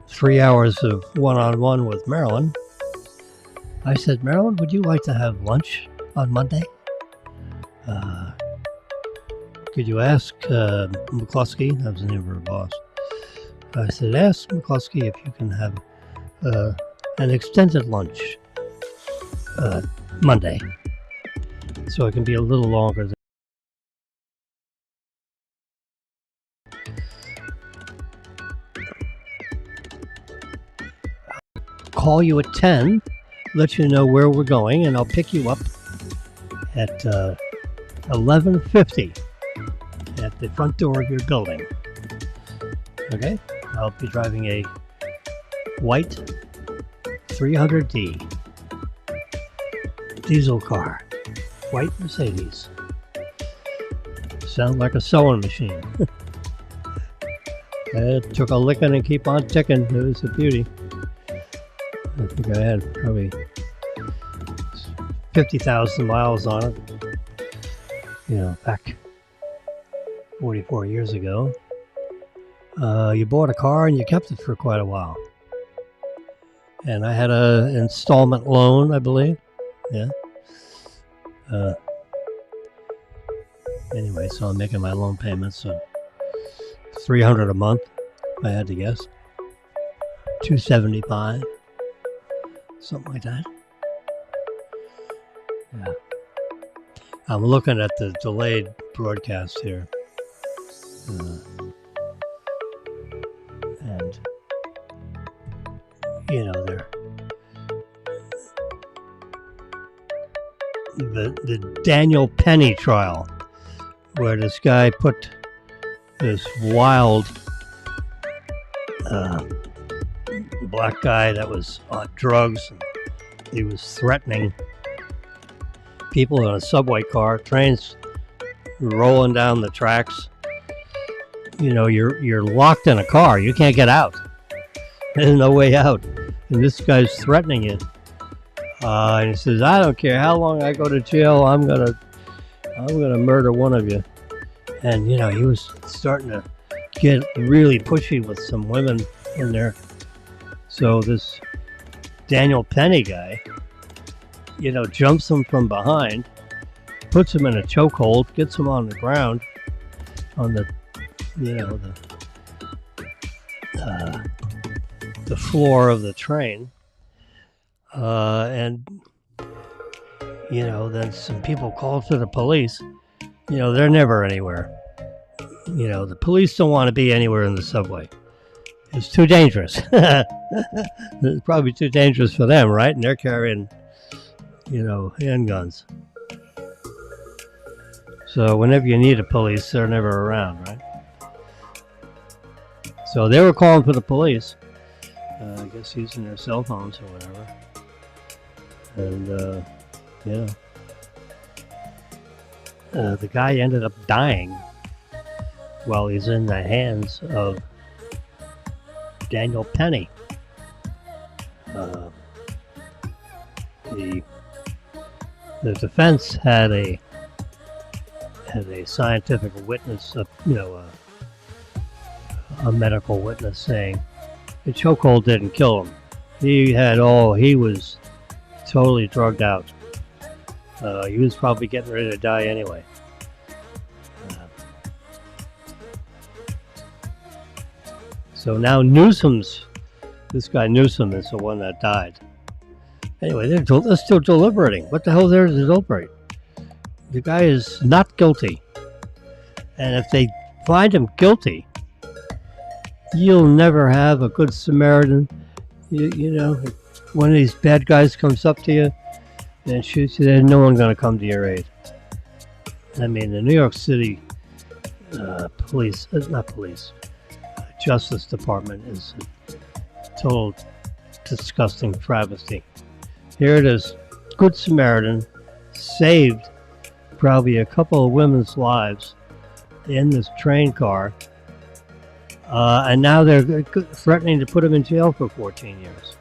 3 hours of one-on-one with Marilyn, I said, "Marilyn, would you like to have lunch on Monday? Could you ask McCluskey," that was the name of her boss. I said, "Ask McCluskey if you can have an extended lunch Monday, so it can be a little longer than." Call you at 10, let you know where we're going, and I'll pick you up at 11:50 at the front door of your building. Okay? I'll be driving a white 300D diesel car, white Mercedes. Sound like a sewing machine. It took a licking and keep on ticking. It was a beauty. I think I had probably 50,000 miles on it, back 44 years ago. You bought a car and you kept it for quite a while. And I had an installment loan, I believe. Yeah. Anyway, so I'm making my loan payments, so $300 a month, if I had to guess. $275. Something like that. Yeah. I'm looking at the delayed broadcast here. And, the Daniel Penny trial, where this guy put this wild black guy that was on drugs, and he was threatening people in a subway car, trains rolling down the tracks. You know, you're locked in a car. You can't get out. There's no way out. And this guy's threatening you. And he says, "I don't care how long I go to jail. I'm gonna murder one of you." And you know, he was starting to get really pushy with some women in there. So this Daniel Penny guy, you know, jumps him from behind, puts him in a chokehold, gets him on the ground, on the, you know, the floor of the train, and you know, then some people call for the police. You know, they're never anywhere. You know, the police don't want to be anywhere in the subway. It's too dangerous. It's probably too dangerous for them, right? And they're carrying, you know, handguns. So whenever you need a police, they're never around, right? So they were calling for the police. I guess using their cell phones or whatever. And, yeah. The guy ended up dying while he's in the hands of Daniel Penny. The defense had a scientific witness, a medical witness saying the chokehold didn't kill him. He was totally drugged out. He was probably getting ready to die anyway. So now this guy Newsom is the one that died. Anyway, they're still deliberating. What the hell is there to deliberate? The guy is not guilty. And if they find him guilty, you'll never have a good Samaritan. You know, if one of these bad guys comes up to you and shoots you, there's no one going to come to your aid. I mean, the New York City Justice Department is a total disgusting travesty. Here it is, Good Samaritan saved probably a couple of women's lives in this train car, and now they're threatening to put him in jail for 14 years.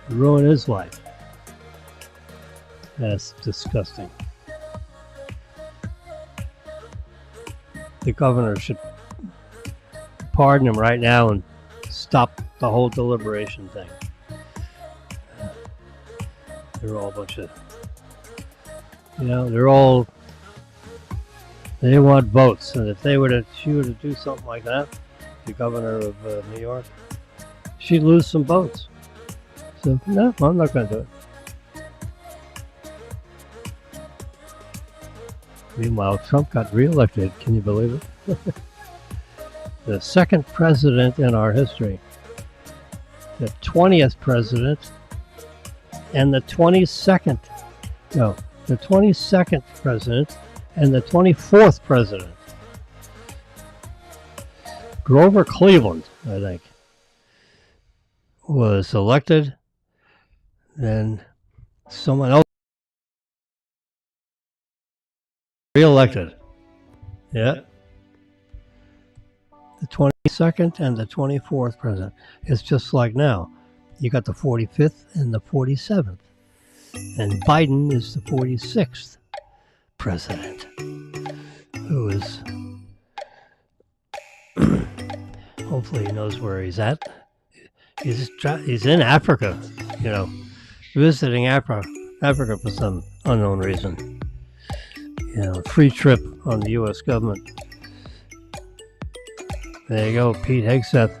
Ruin his life. That's disgusting. The governor should pardon him right now and stop the whole deliberation thing. They're all a bunch of, you know, they want votes, and if she were to do something like that, the governor of New York, she'd lose some votes. So no, I'm not going to do it. Meanwhile, Trump got reelected. Can you believe it? The second president in our history, the 20th president, and the 22nd president, and the 24th president. Grover Cleveland, I think, was elected. Then someone else reelected. Yeah. The 22nd and the 24th president. It's just like now. You got the 45th and the 47th. And Biden is the 46th president, who is, hopefully he knows where he's at. He's in Africa, you know, visiting Africa for some unknown reason. You know, free trip on the U.S. government. There you go. Pete Hegseth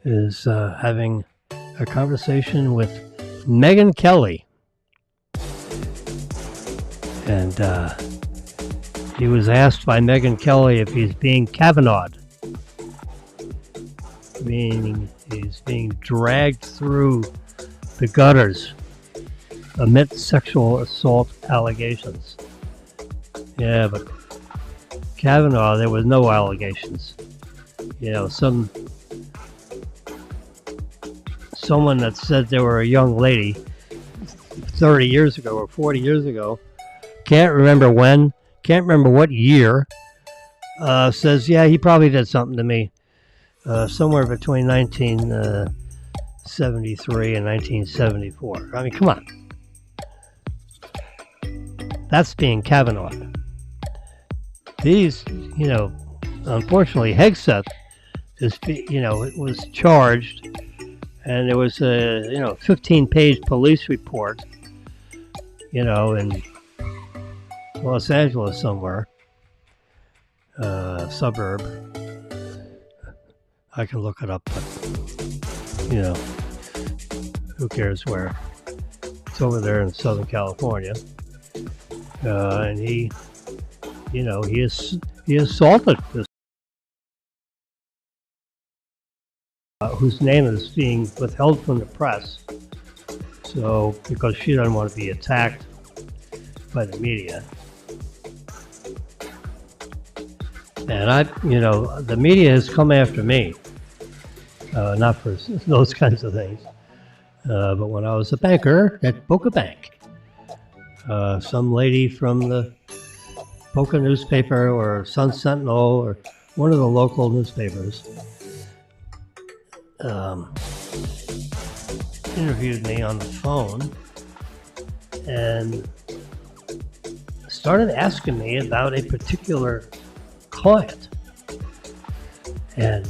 is having a conversation with Megyn Kelly. And he was asked by Megyn Kelly if he's being Kavanaugh'd, meaning he's being dragged through the gutters amid sexual assault allegations. Yeah, but Kavanaugh, there was no allegations. Someone that said they were a young lady 30 years ago or 40 years ago, can't remember when, can't remember what year, says, yeah, he probably did something to me somewhere between 1973 and 1974. I mean, come on. That's being Kavanaugh. These, unfortunately, Hegseth was charged, and there was a 15-page police report, in Los Angeles somewhere, suburb. I can look it up, but who cares where? It's over there in Southern California, and he assaulted this, whose name is being withheld from the press. So, because she doesn't want to be attacked by the media. And the media has come after me, not for those kinds of things, but when I was a banker at Boca Bank, some lady from the Boca newspaper or Sun Sentinel or one of the local newspapers interviewed me on the phone and started asking me about a particular client. And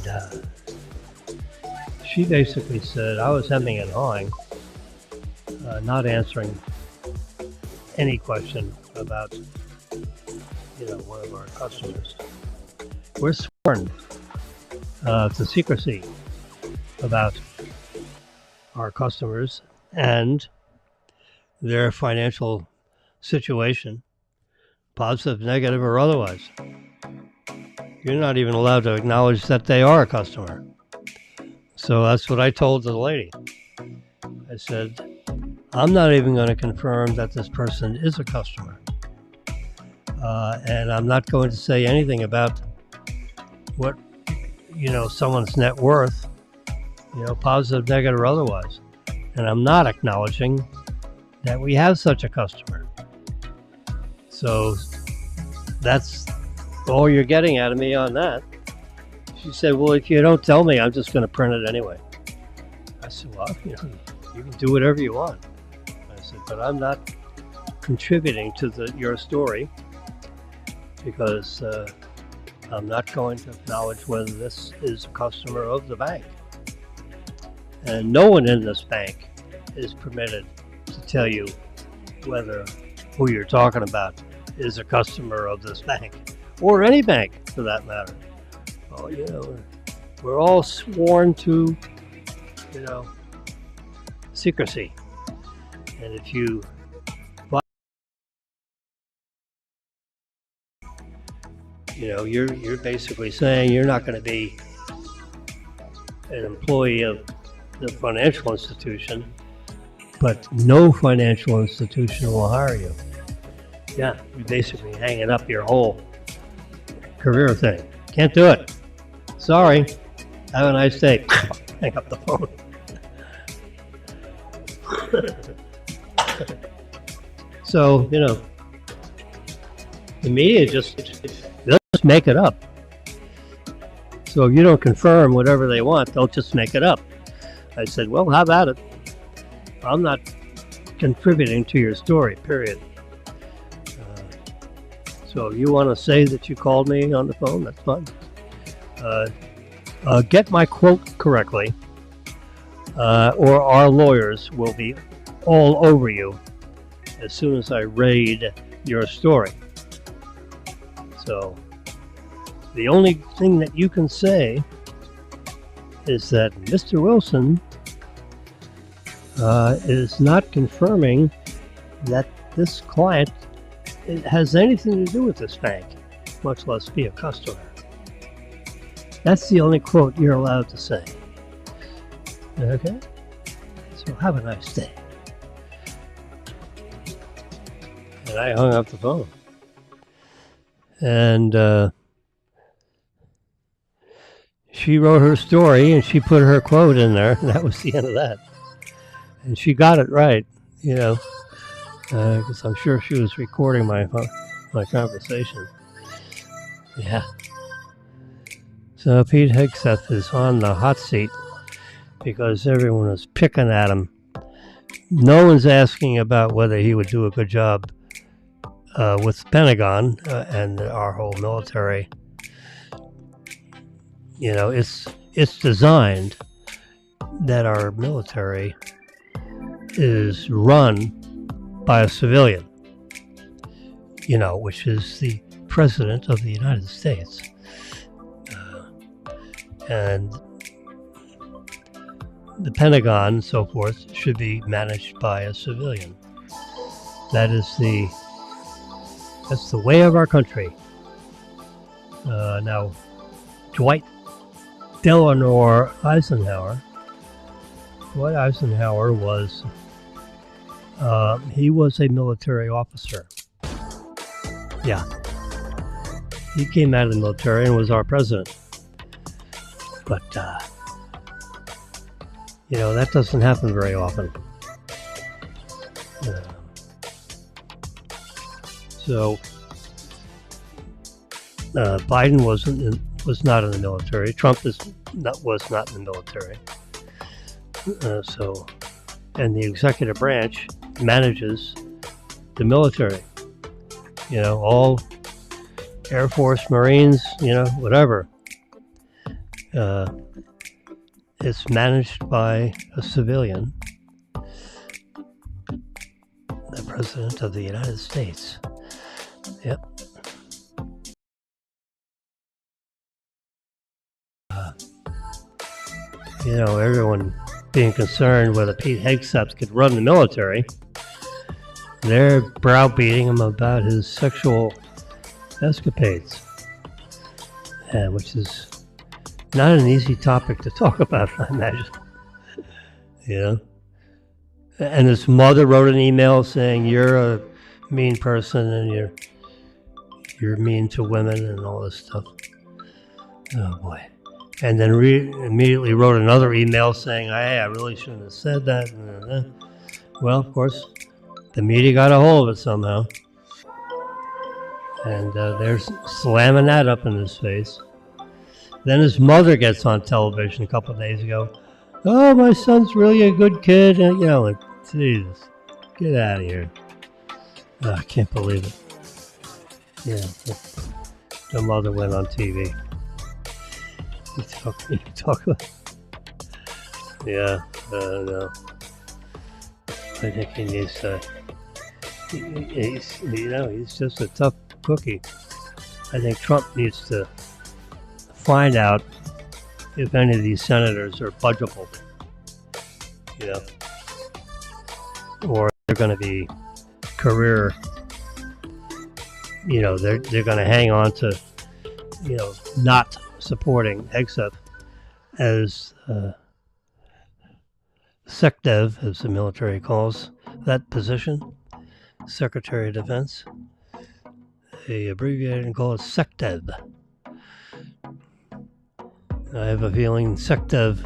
she basically said I was hemming and hawing, not answering any question about one of our customers. We're sworn to secrecy about our customers and their financial situation, positive, negative, or otherwise. You're not even allowed to acknowledge that they are a customer. So that's what I told the lady. I said, I'm not even going to confirm that this person is a customer. And I'm not going to say anything about what, someone's net worth, positive, negative, or otherwise. And I'm not acknowledging that we have such a customer. So that's all you're getting out of me on that. She said, well, if you don't tell me, I'm just going to print it anyway. I said, well, you can do whatever you want. I said, but I'm not contributing to your story because I'm not going to acknowledge whether this is a customer of the bank. And no one in this bank is permitted to tell you whether who you're talking about is a customer of this bank, or any bank for that matter. Oh, we're all sworn to, secrecy. And if you you're basically saying you're not going to be an employee of the financial institution, but no financial institution will hire you. Yeah, you're basically hanging up your whole career thing. Can't do it. Sorry. Have a nice day. Hang up the phone. So, the media just make it up. So if you don't confirm whatever they want, they'll just make it up. I said, well, how about it? I'm not contributing to your story, period. So if you want to say that you called me on the phone, that's fine. Get my quote correctly, or our lawyers will be all over you as soon as I raid your story. So the only thing that you can say is that Mr. Wilson is not confirming that this client has anything to do with this bank, much less be a customer. That's the only quote you're allowed to say. Okay? So have a nice day. And I hung up the phone. And she wrote her story and she put her quote in there, and that was the end of that. And she got it right, because I'm sure she was recording my conversation. Yeah. So Pete Hegseth is on the hot seat because everyone is picking at him. No one's asking about whether he would do a good job with the Pentagon and our whole military. It's designed that our military is run by a civilian, which is the President of the United States. And the Pentagon and so forth should be managed by a civilian. That's the way of our country. Now, Dwight Eisenhower was he was a military officer. Yeah. He came out of the military and was our president. But, that doesn't happen very often. So, Biden was not in the military. Trump was not in the military. And the executive branch manages the military. All Air Force, Marines, whatever. It's managed by a civilian, the President of the United States. Yep. Everyone being concerned whether Pete Hegseth could run the military. They're browbeating him about his sexual escapades, which is not an easy topic to talk about, I imagine. And his mother wrote an email saying, "You're a mean person and you're mean to women," and all this stuff. Oh boy. And then immediately wrote another email saying, "Hey, I really shouldn't have said that." Well, of course, the media got a hold of it somehow. And they're slamming that up in his face. Then his mother gets on television a couple of days ago. "Oh, my son's really a good kid." And, Jesus, get out of here. I can't believe it. The mother went on TV. You talk about. Yeah, no. I think he needs to. He's just a tough cookie. I think Trump needs to find out if any of these senators are budgeable. Or they're going to be career. They're going to hang on to, not supporting Hegseth as SecDev, as the military calls that position, Secretary of Defense. They abbreviate and call it SecDev. I have a feeling SecDev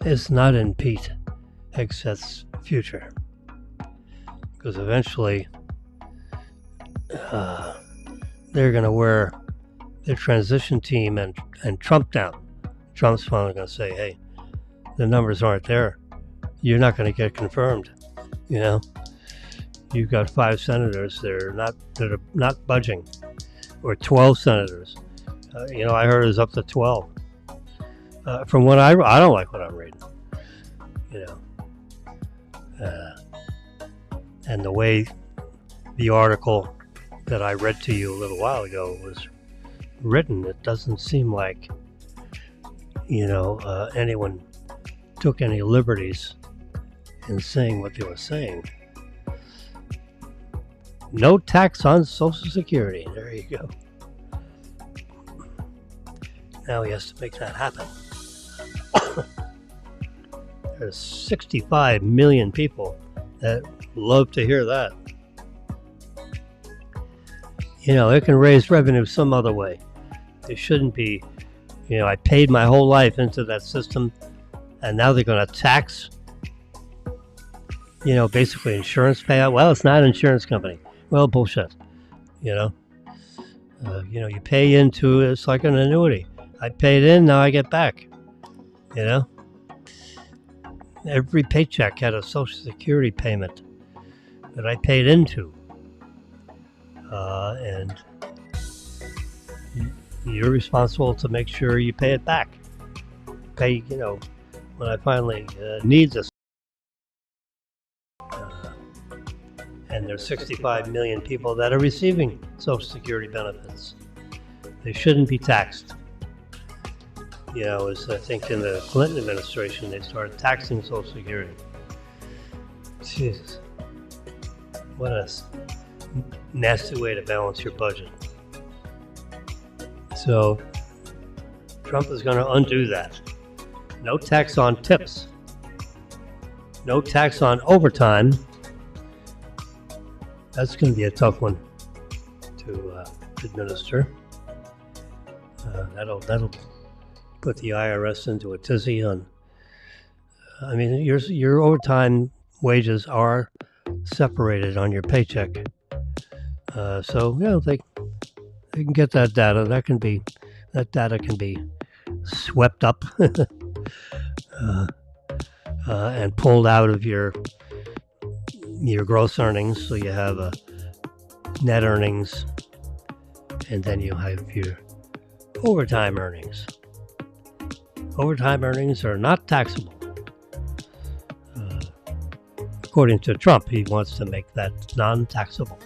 is not in Pete Hegseth's future, because eventually they're going to wear their transition team and Trump down. Trump's finally going to say, "Hey, the numbers aren't there. You're not going to get confirmed." You've got 5 senators that are not budging, or 12 senators. I heard it was up to 12. From what I don't like what I'm reading. And the way the article that I read to you a little while ago was written, it doesn't seem like anyone took any liberties in saying what they were saying. No tax on Social Security. There you go. Now he has to make that happen. There's 65 million people that love to hear that. it can raise revenue some other way. It shouldn't be, I paid my whole life into that system, and now they're going to tax, basically insurance payout. Well, it's not an insurance company. Well, bullshit. You pay into it, it's like an annuity. I paid in, now I get back. Every paycheck had a Social Security payment that I paid into. And you're responsible to make sure you pay it back. Pay, when I finally need this. And there's 65 million people that are receiving Social Security benefits. They shouldn't be taxed. As I think in the Clinton administration, they started taxing Social Security. Jesus. What a nasty way to balance your budget. So, Trump is going to undo that. No tax on tips. No tax on overtime. That's going to be a tough one to administer. That'll put the IRS into a tizzy on. Your overtime wages are separated on your paycheck, so they can get that data. That data can be swept up and pulled out of your gross earnings, so you have net earnings, and then you have your overtime earnings. Overtime earnings are not taxable. According to Trump, he wants to make that non-taxable.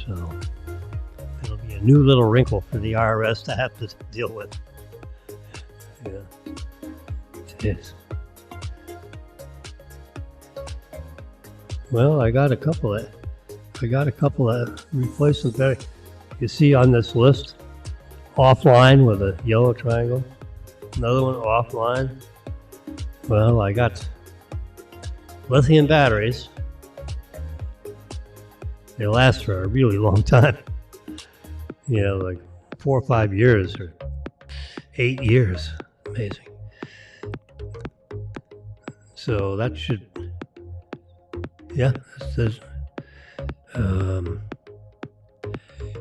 So it'll be a new little wrinkle for the IRS to have to deal with. Yeah. Yes. Well, I got a couple of replacements there. You see on this list, offline with a yellow triangle. Another one offline. Well, I got lithium batteries. They last for a really long time. Like 4 or 5 years or 8 years. Amazing. So that should,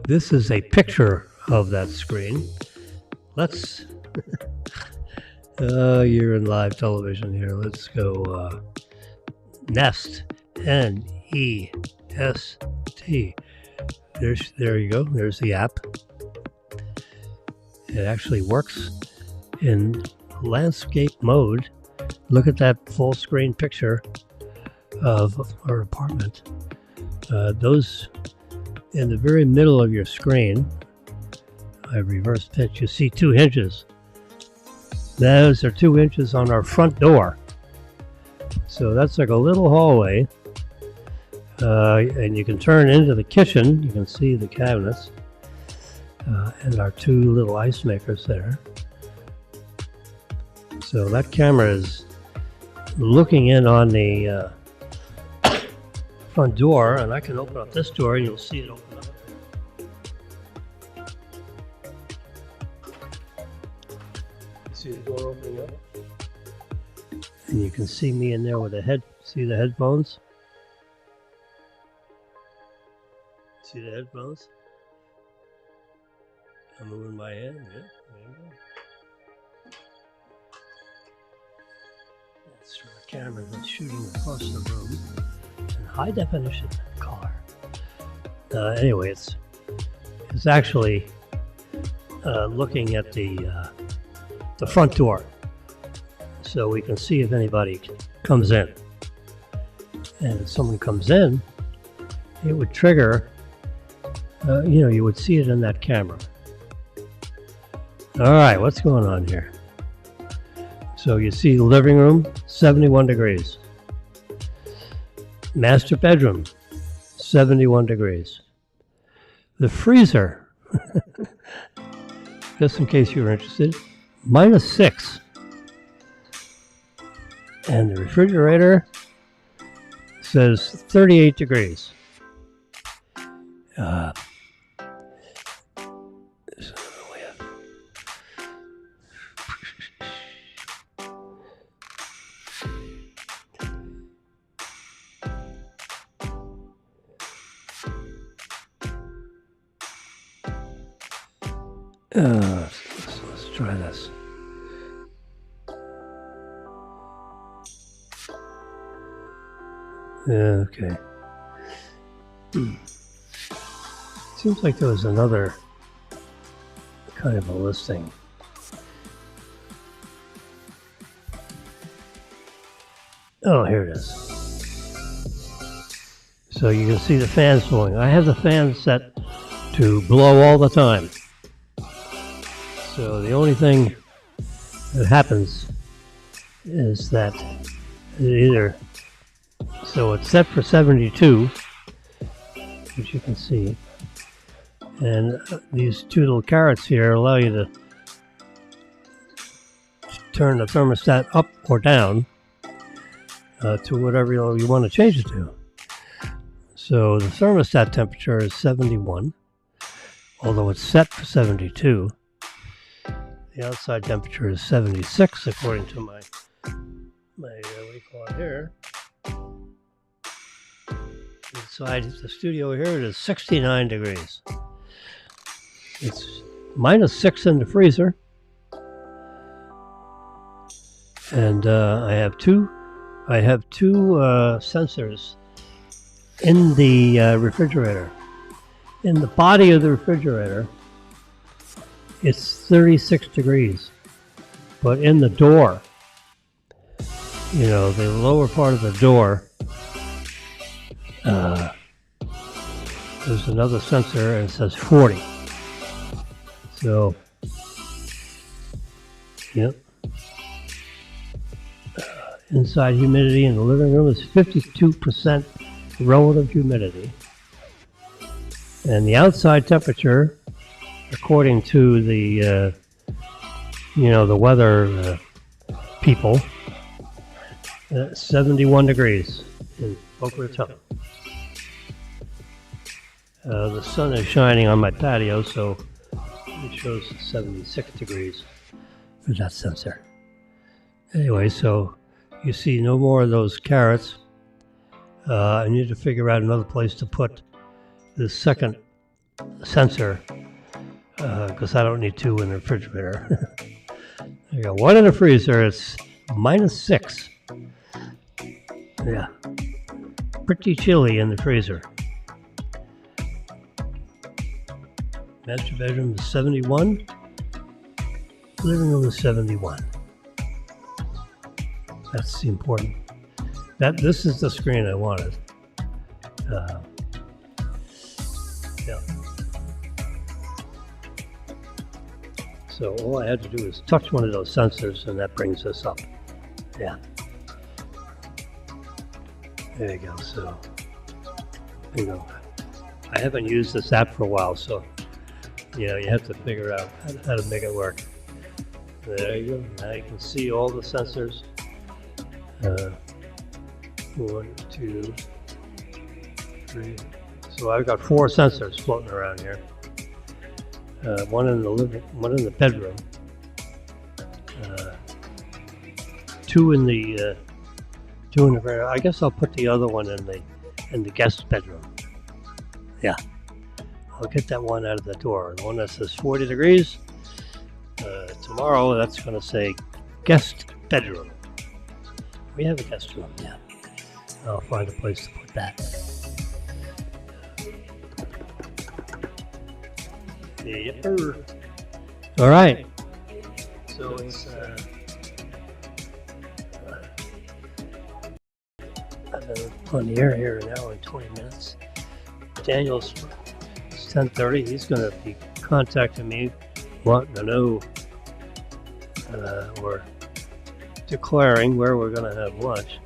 this is a picture of that screen. Let's, you're in live television here. Let's go, Nest, N-E-S-T. There you go. There's the app. It actually works in landscape mode. Look at that full screen picture of our apartment. Those in the very middle of your screen, I reverse pitch, you see 2 hinges. Those are 2 inches on our front door. So that's like a little hallway. And you can turn into the kitchen. You can see the cabinets and our 2 little ice makers there. So that camera is looking in on the front door, and I can open up this door and you'll see it open up. See the door opening up? And you can see me in there with see the headphones? See the headphones? I'm moving my hand, yeah, there you go. That's from a camera that's shooting across the room in high definition color. Anyway, it's actually looking at the front door, so we can see if anybody comes in. And if someone comes in, it would trigger. You would see it in that camera. All right, what's going on here? So you see the living room, 71 degrees. Master bedroom, 71 degrees. The freezer, just in case you were interested, -6. And the refrigerator says 38 degrees. So we have, let's try this. Okay. Seems like there was another kind of a listing. Oh, here it is. So you can see the fans blowing. I have the fan set to blow all the time. So the only thing that happens is that so it's set for 72, which you can see. And these two little carrots here allow you to turn the thermostat up or down to whatever you want to change it to. So the thermostat temperature is 71, although it's set for 72. The outside temperature is 76, according to my what do you call it here? Inside the studio here, it is 69 degrees. It's -6 in the freezer, and I have two sensors in the refrigerator. In the body of the refrigerator, it's 36 degrees, but in the door, the lower part of the door, there's another sensor, and it says 40. So, yep. Inside humidity in the living room is 52% relative humidity. And the outside temperature, according to the, the weather people, 71 degrees in Boca Raton. The sun is shining on my patio, so it shows 76 degrees for that sensor. Anyway, so you see no more of those carrots. I need to figure out another place to put the second sensor because I don't need two in the refrigerator. I got one in the freezer. It's -6. Yeah, pretty chilly in the freezer. Master bedroom is 71. Living room is 71. That's the important. This is the screen I wanted. Yeah. So all I had to do is touch one of those sensors, and that brings us up. Yeah. There you go. So, I haven't used this app for a while, so you have to figure out how to make it work. There you go. Now you can see all the sensors. 1, 2, 3. So I've got 4 sensors floating around here. One in the bedroom. 2 in the I guess I'll put the other one in the guest bedroom. Yeah. I'll get that one out of the door. The one that says 40 degrees. Tomorrow, that's going to say guest bedroom. We have a guest room, yeah. I'll find a place to put that. Yep. All right. So it's I've been on the air here an hour and 20 minutes. Daniel's 10:30. He's going to be contacting me, wanting to know or declaring where we're going to have lunch.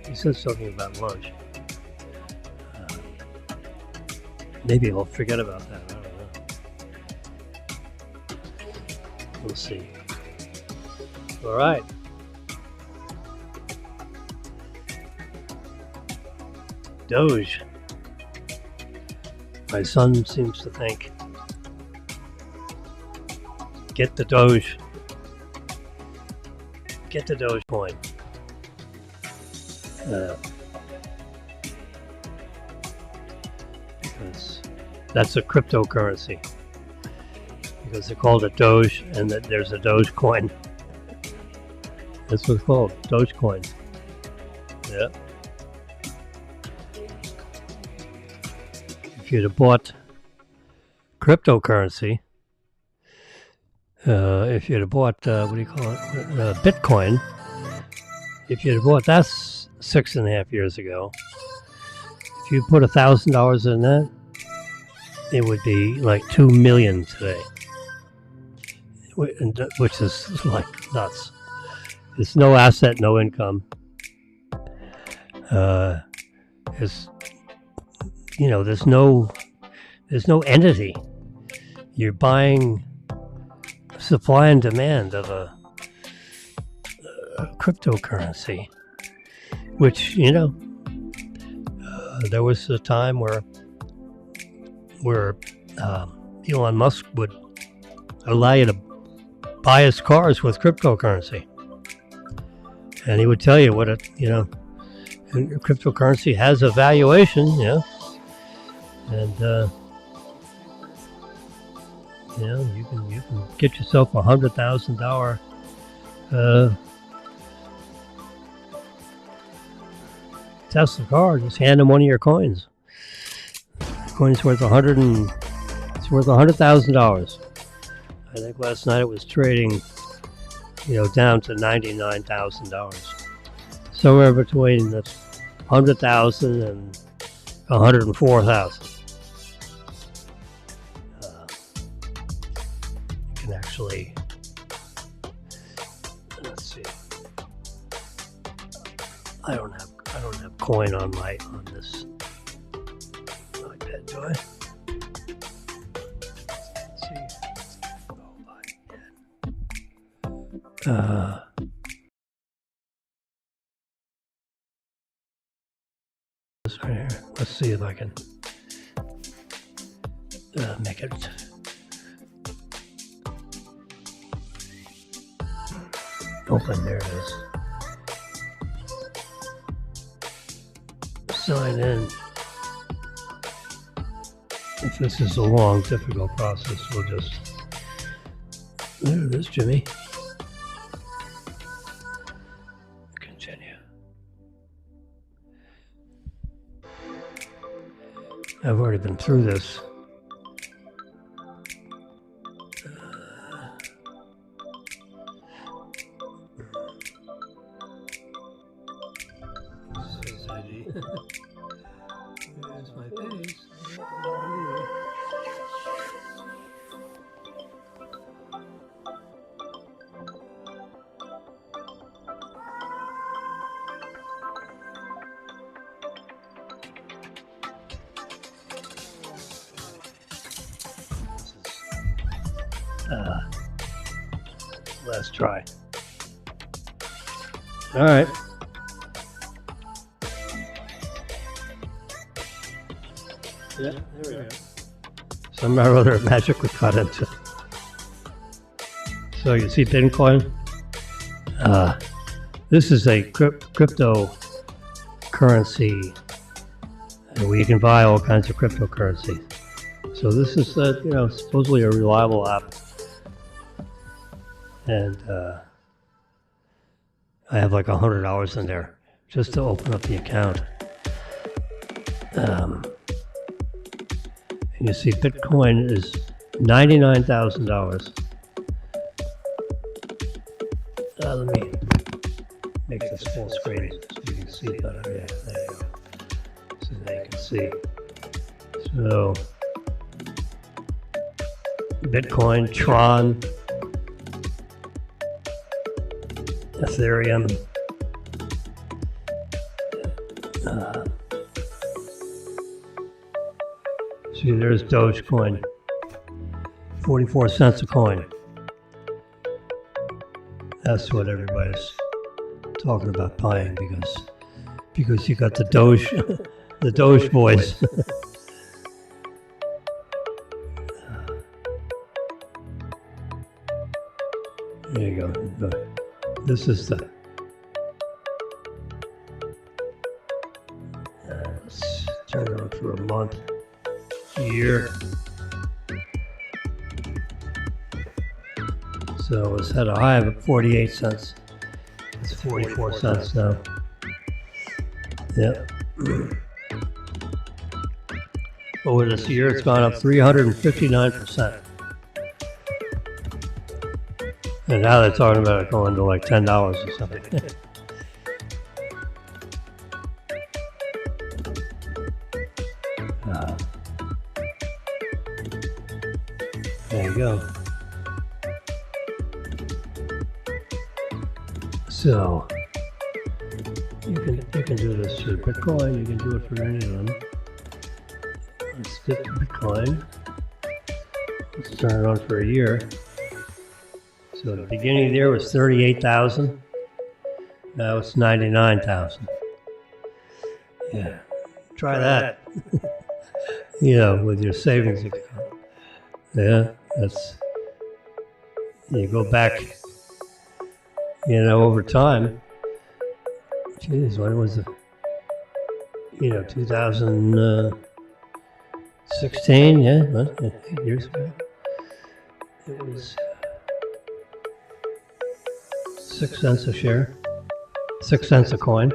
He said something about lunch. Maybe he'll forget about that. I don't know. We'll see. All right. Doge. My son seems to think, get the Doge coin. Because that's a cryptocurrency. Because they called it Doge, and that there's a Doge coin. That's what it's called, Dogecoin. Yeah. If you'd have bought cryptocurrency, if you'd have bought, Bitcoin, if you'd have bought that 6.5 years ago, if you put $1,000 in that, it would be like 2 million today, which is like nuts. There's no asset, no income. There's no entity. You're buying supply and demand of a cryptocurrency, which there was a time where Elon Musk would allow you to buy his cars with cryptocurrency. And he would tell you what and cryptocurrency has a valuation, and you can get yourself $100,000 Tesla car. Just hand him one of your coins. The coin's worth $100,000. I think last night it was trading, down to $99,000. Somewhere between the $100,000 and $104,000. You can actually, let's see. I don't have coin on this iPad, do I? Let's see. This right here. Let's see if I can make it. Open. There it is. Sign in. If this is a long, difficult process, we'll just. There it is, Jimmy. Continue. I've already been through this. There's my face. Last try. All right. Yeah, there we go. Somehow or other magic was cut into. So you see Bitcoin? This is a cryptocurrency where you can buy all kinds of cryptocurrency. So this is supposedly a reliable app. And I have like $100 in there just to open up the account. And you see Bitcoin is $99,000. Let me make this full screen so you can see better. Yeah, there you go. So now you can see. So Bitcoin, Tron, Ethereum, see, there's Dogecoin, 44 cents a coin. That's what everybody's talking about buying because you got the Doge, the Doge boys. There you go. This is the. Let's turn it on for a month, year. So it's had a high of 48 cents. It's 44 cents now. Yep. Over this year, it's gone up 359%. And now they're talking about it going to like $10 or something. There you go. So you can do this for Bitcoin. You can do it for any of them. Let's get to Bitcoin. Let's turn it on for a year. So the beginning of the year was 38,000. Now it's 99,000. Yeah, try that. With your savings account. Yeah, that's. You go back. Over time. Geez, when was it? 2016. Yeah, 8 years ago. It was 6 cents a share, 6 cents a coin.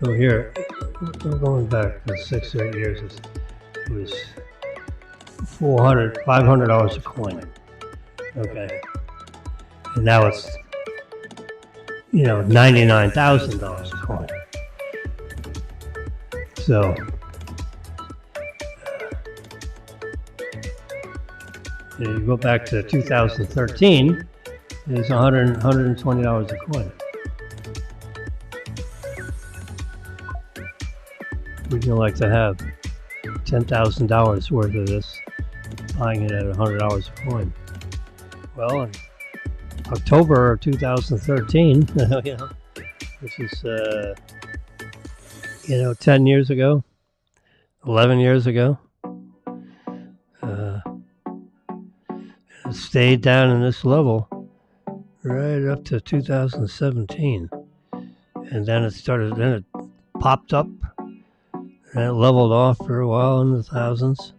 So here, we're going back to 6 or 8 years. It was $500 a coin. Okay. And now it's, $99,000 a coin. So, you go back to 2013, it's $120 a coin. Would you like to have $10,000 worth of this, buying it at $100 a coin? Well, in October of 2013, this is, 10 years ago, 11 years ago, it stayed down in this level right up to 2017. And then it popped up. And it leveled off for a while in the thousands,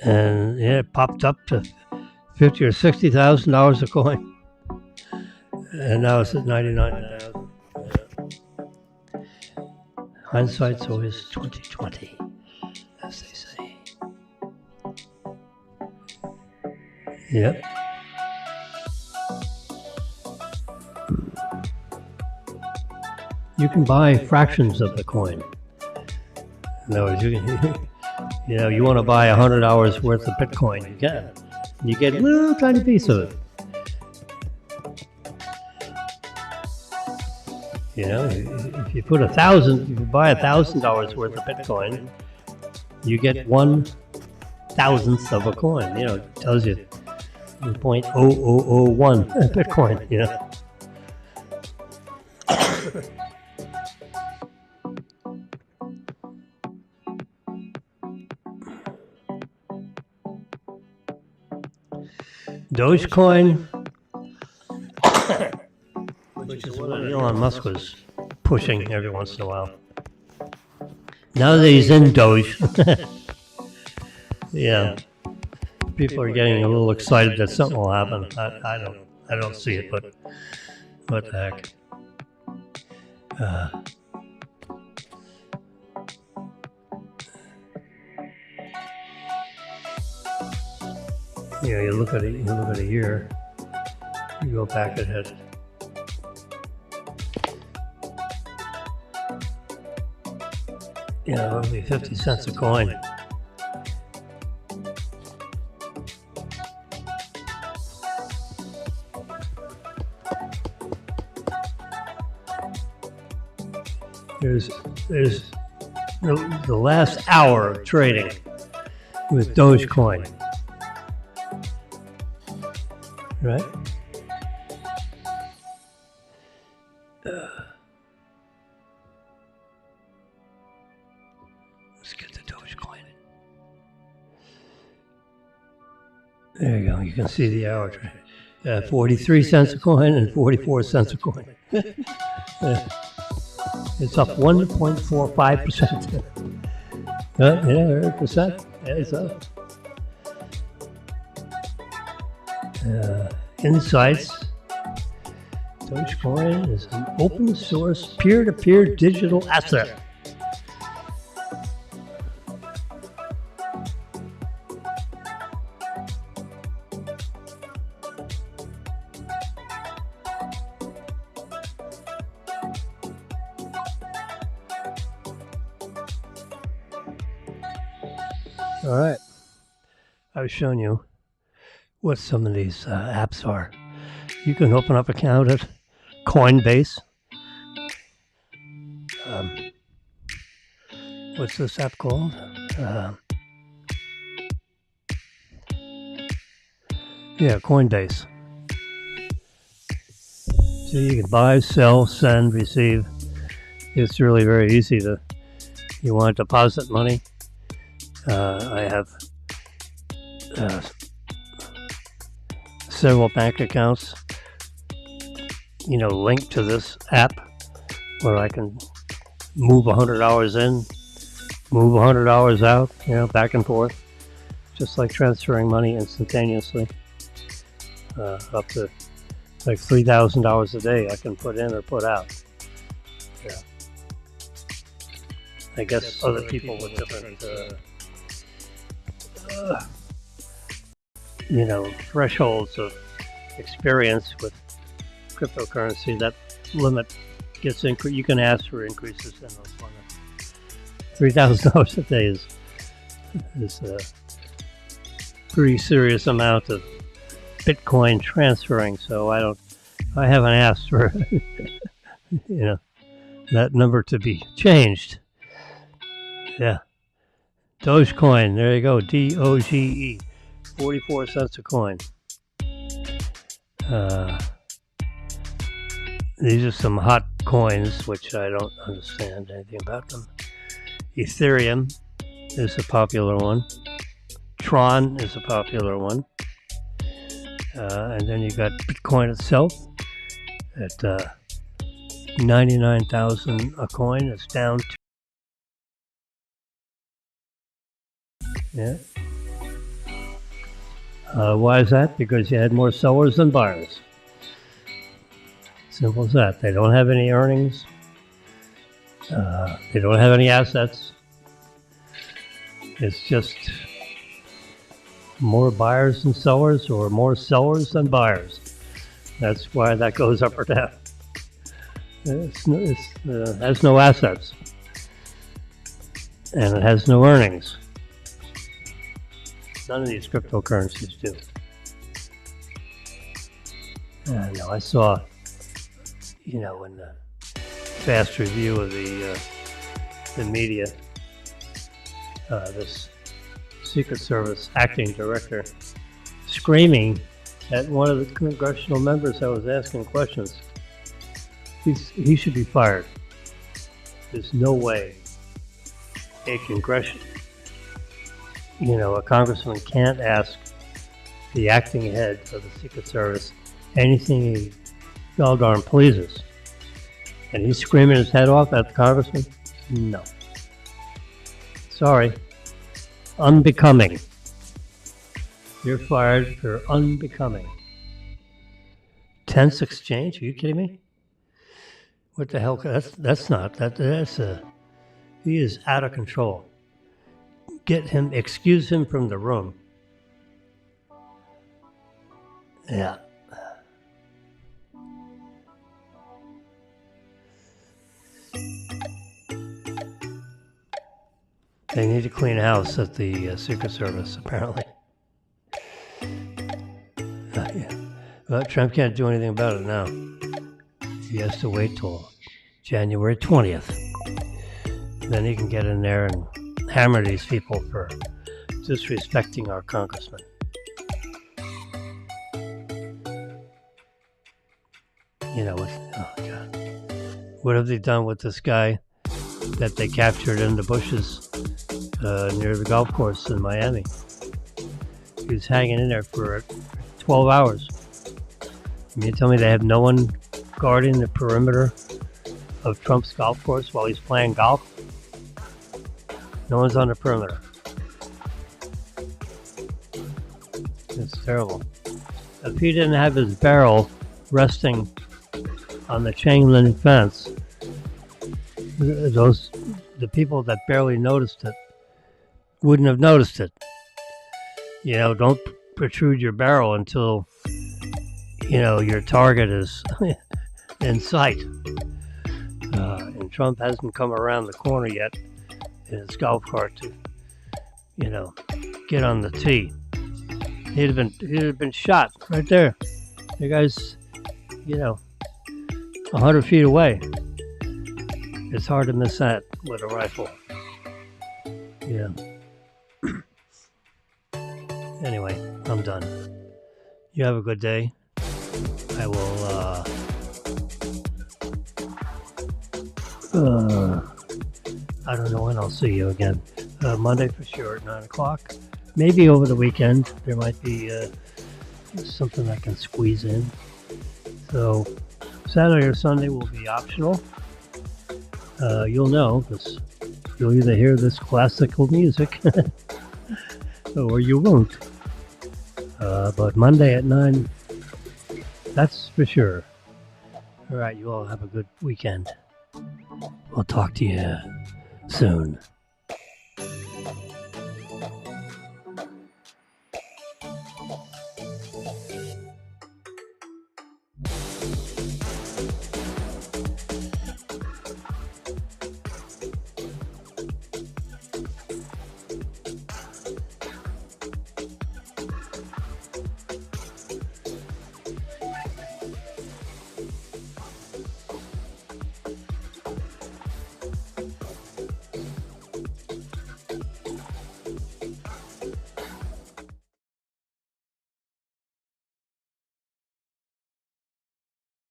and it popped up to $50,000 or $60,000 a coin, and now it's at 99,000. Yeah. Hindsight's always 20/20, as they say. Yep. You can buy fractions of the coin. No, you want to buy $100 worth of Bitcoin, you can. You get a little tiny piece of it. If you put if you buy $1,000 worth of Bitcoin, you get 1/1000th of a coin. It tells you 0.0001 Bitcoin. Dogecoin, which is what Elon Musk was pushing every once in a while. Now that he's in Doge, people are getting a little excited that something will happen. I don't see it, but what the heck? You look at a year. You go back ahead. It'll be 50 cents a coin. There's the last hour of trading with Dogecoin. right? Let's get the Dogecoin. There you go. You can see the hour trade. 43 cents a coin and 44 cents a coin. It's up 1.45%. Yeah, percent. Yeah, it's up. Insights. Dogecoin is an open source peer-to-peer digital asset. All right, I was showing you what some of these apps are. You can open up an account at Coinbase. What's this app called? Yeah, Coinbase. So you can buy, sell, send, receive. It's really very easy to. You want to deposit money. I have several bank accounts, linked to this app where I can move $100 in, move $100 out, back and forth, just like transferring money instantaneously. Up to like $3,000 a day I can put in or put out. Yeah. I guess other people with different thresholds of experience with cryptocurrency, that limit gets increased. You can ask for increases in those limits. $3,000 a day is a pretty serious amount of Bitcoin transferring. So I haven't asked for that number to be changed. Yeah. Dogecoin, there you go, DOGE, 44 cents a coin. These are some hot coins, which I don't understand anything about them. Ethereum is a popular one. Tron is a popular one. And then you got Bitcoin itself at 99,000 a coin. It's down to yeah. Why is that? Because you had more sellers than buyers. Simple as that. They don't have any earnings. They don't have any assets. It's just more buyers than sellers, or more sellers than buyers. That's why that goes up or down. It has no assets. And it has no earnings. None of these cryptocurrencies do. And I saw, in the fast review of the media, this Secret Service acting director screaming at one of the congressional members that was asking questions. He should be fired. There's no way a congressman can't ask the acting head of the Secret Service anything he doggone pleases. And he's screaming his head off at the congressman? No. Sorry. Unbecoming. You're fired for unbecoming. Tense exchange? Are you kidding me? What the hell? He is out of control. Excuse him from the room. Yeah. They need to clean house at the Secret Service, apparently. Yeah. Well, Trump can't do anything about it now. He has to wait till January 20th. Then he can get in there and hammer these people for disrespecting our congressman. oh God, what have they done with this guy that they captured in the bushes near the golf course in Miami? He was hanging in there for 12 hours. You tell me they have no one guarding the perimeter of Trump's golf course while he's playing golf? No one's on the perimeter. It's terrible. If he didn't have his barrel resting on the chain link fence, the people that barely noticed it wouldn't have noticed it. Don't protrude your barrel until your target is in sight. And Trump hasn't come around the corner yet in his golf cart to, get on the tee. He'd have been shot right there. The guy's, 100 feet away. It's hard to miss that with a rifle. Yeah. Anyway, I'm done. You have a good day. I will, I don't know when I'll see you again. Monday for sure at 9 o'clock. Maybe over the weekend there might be something I can squeeze in. So Saturday or Sunday will be optional. You'll know because you'll either hear this classical music or you won't. But Monday at 9, that's for sure. All right, you all have a good weekend. I'll talk to you soon.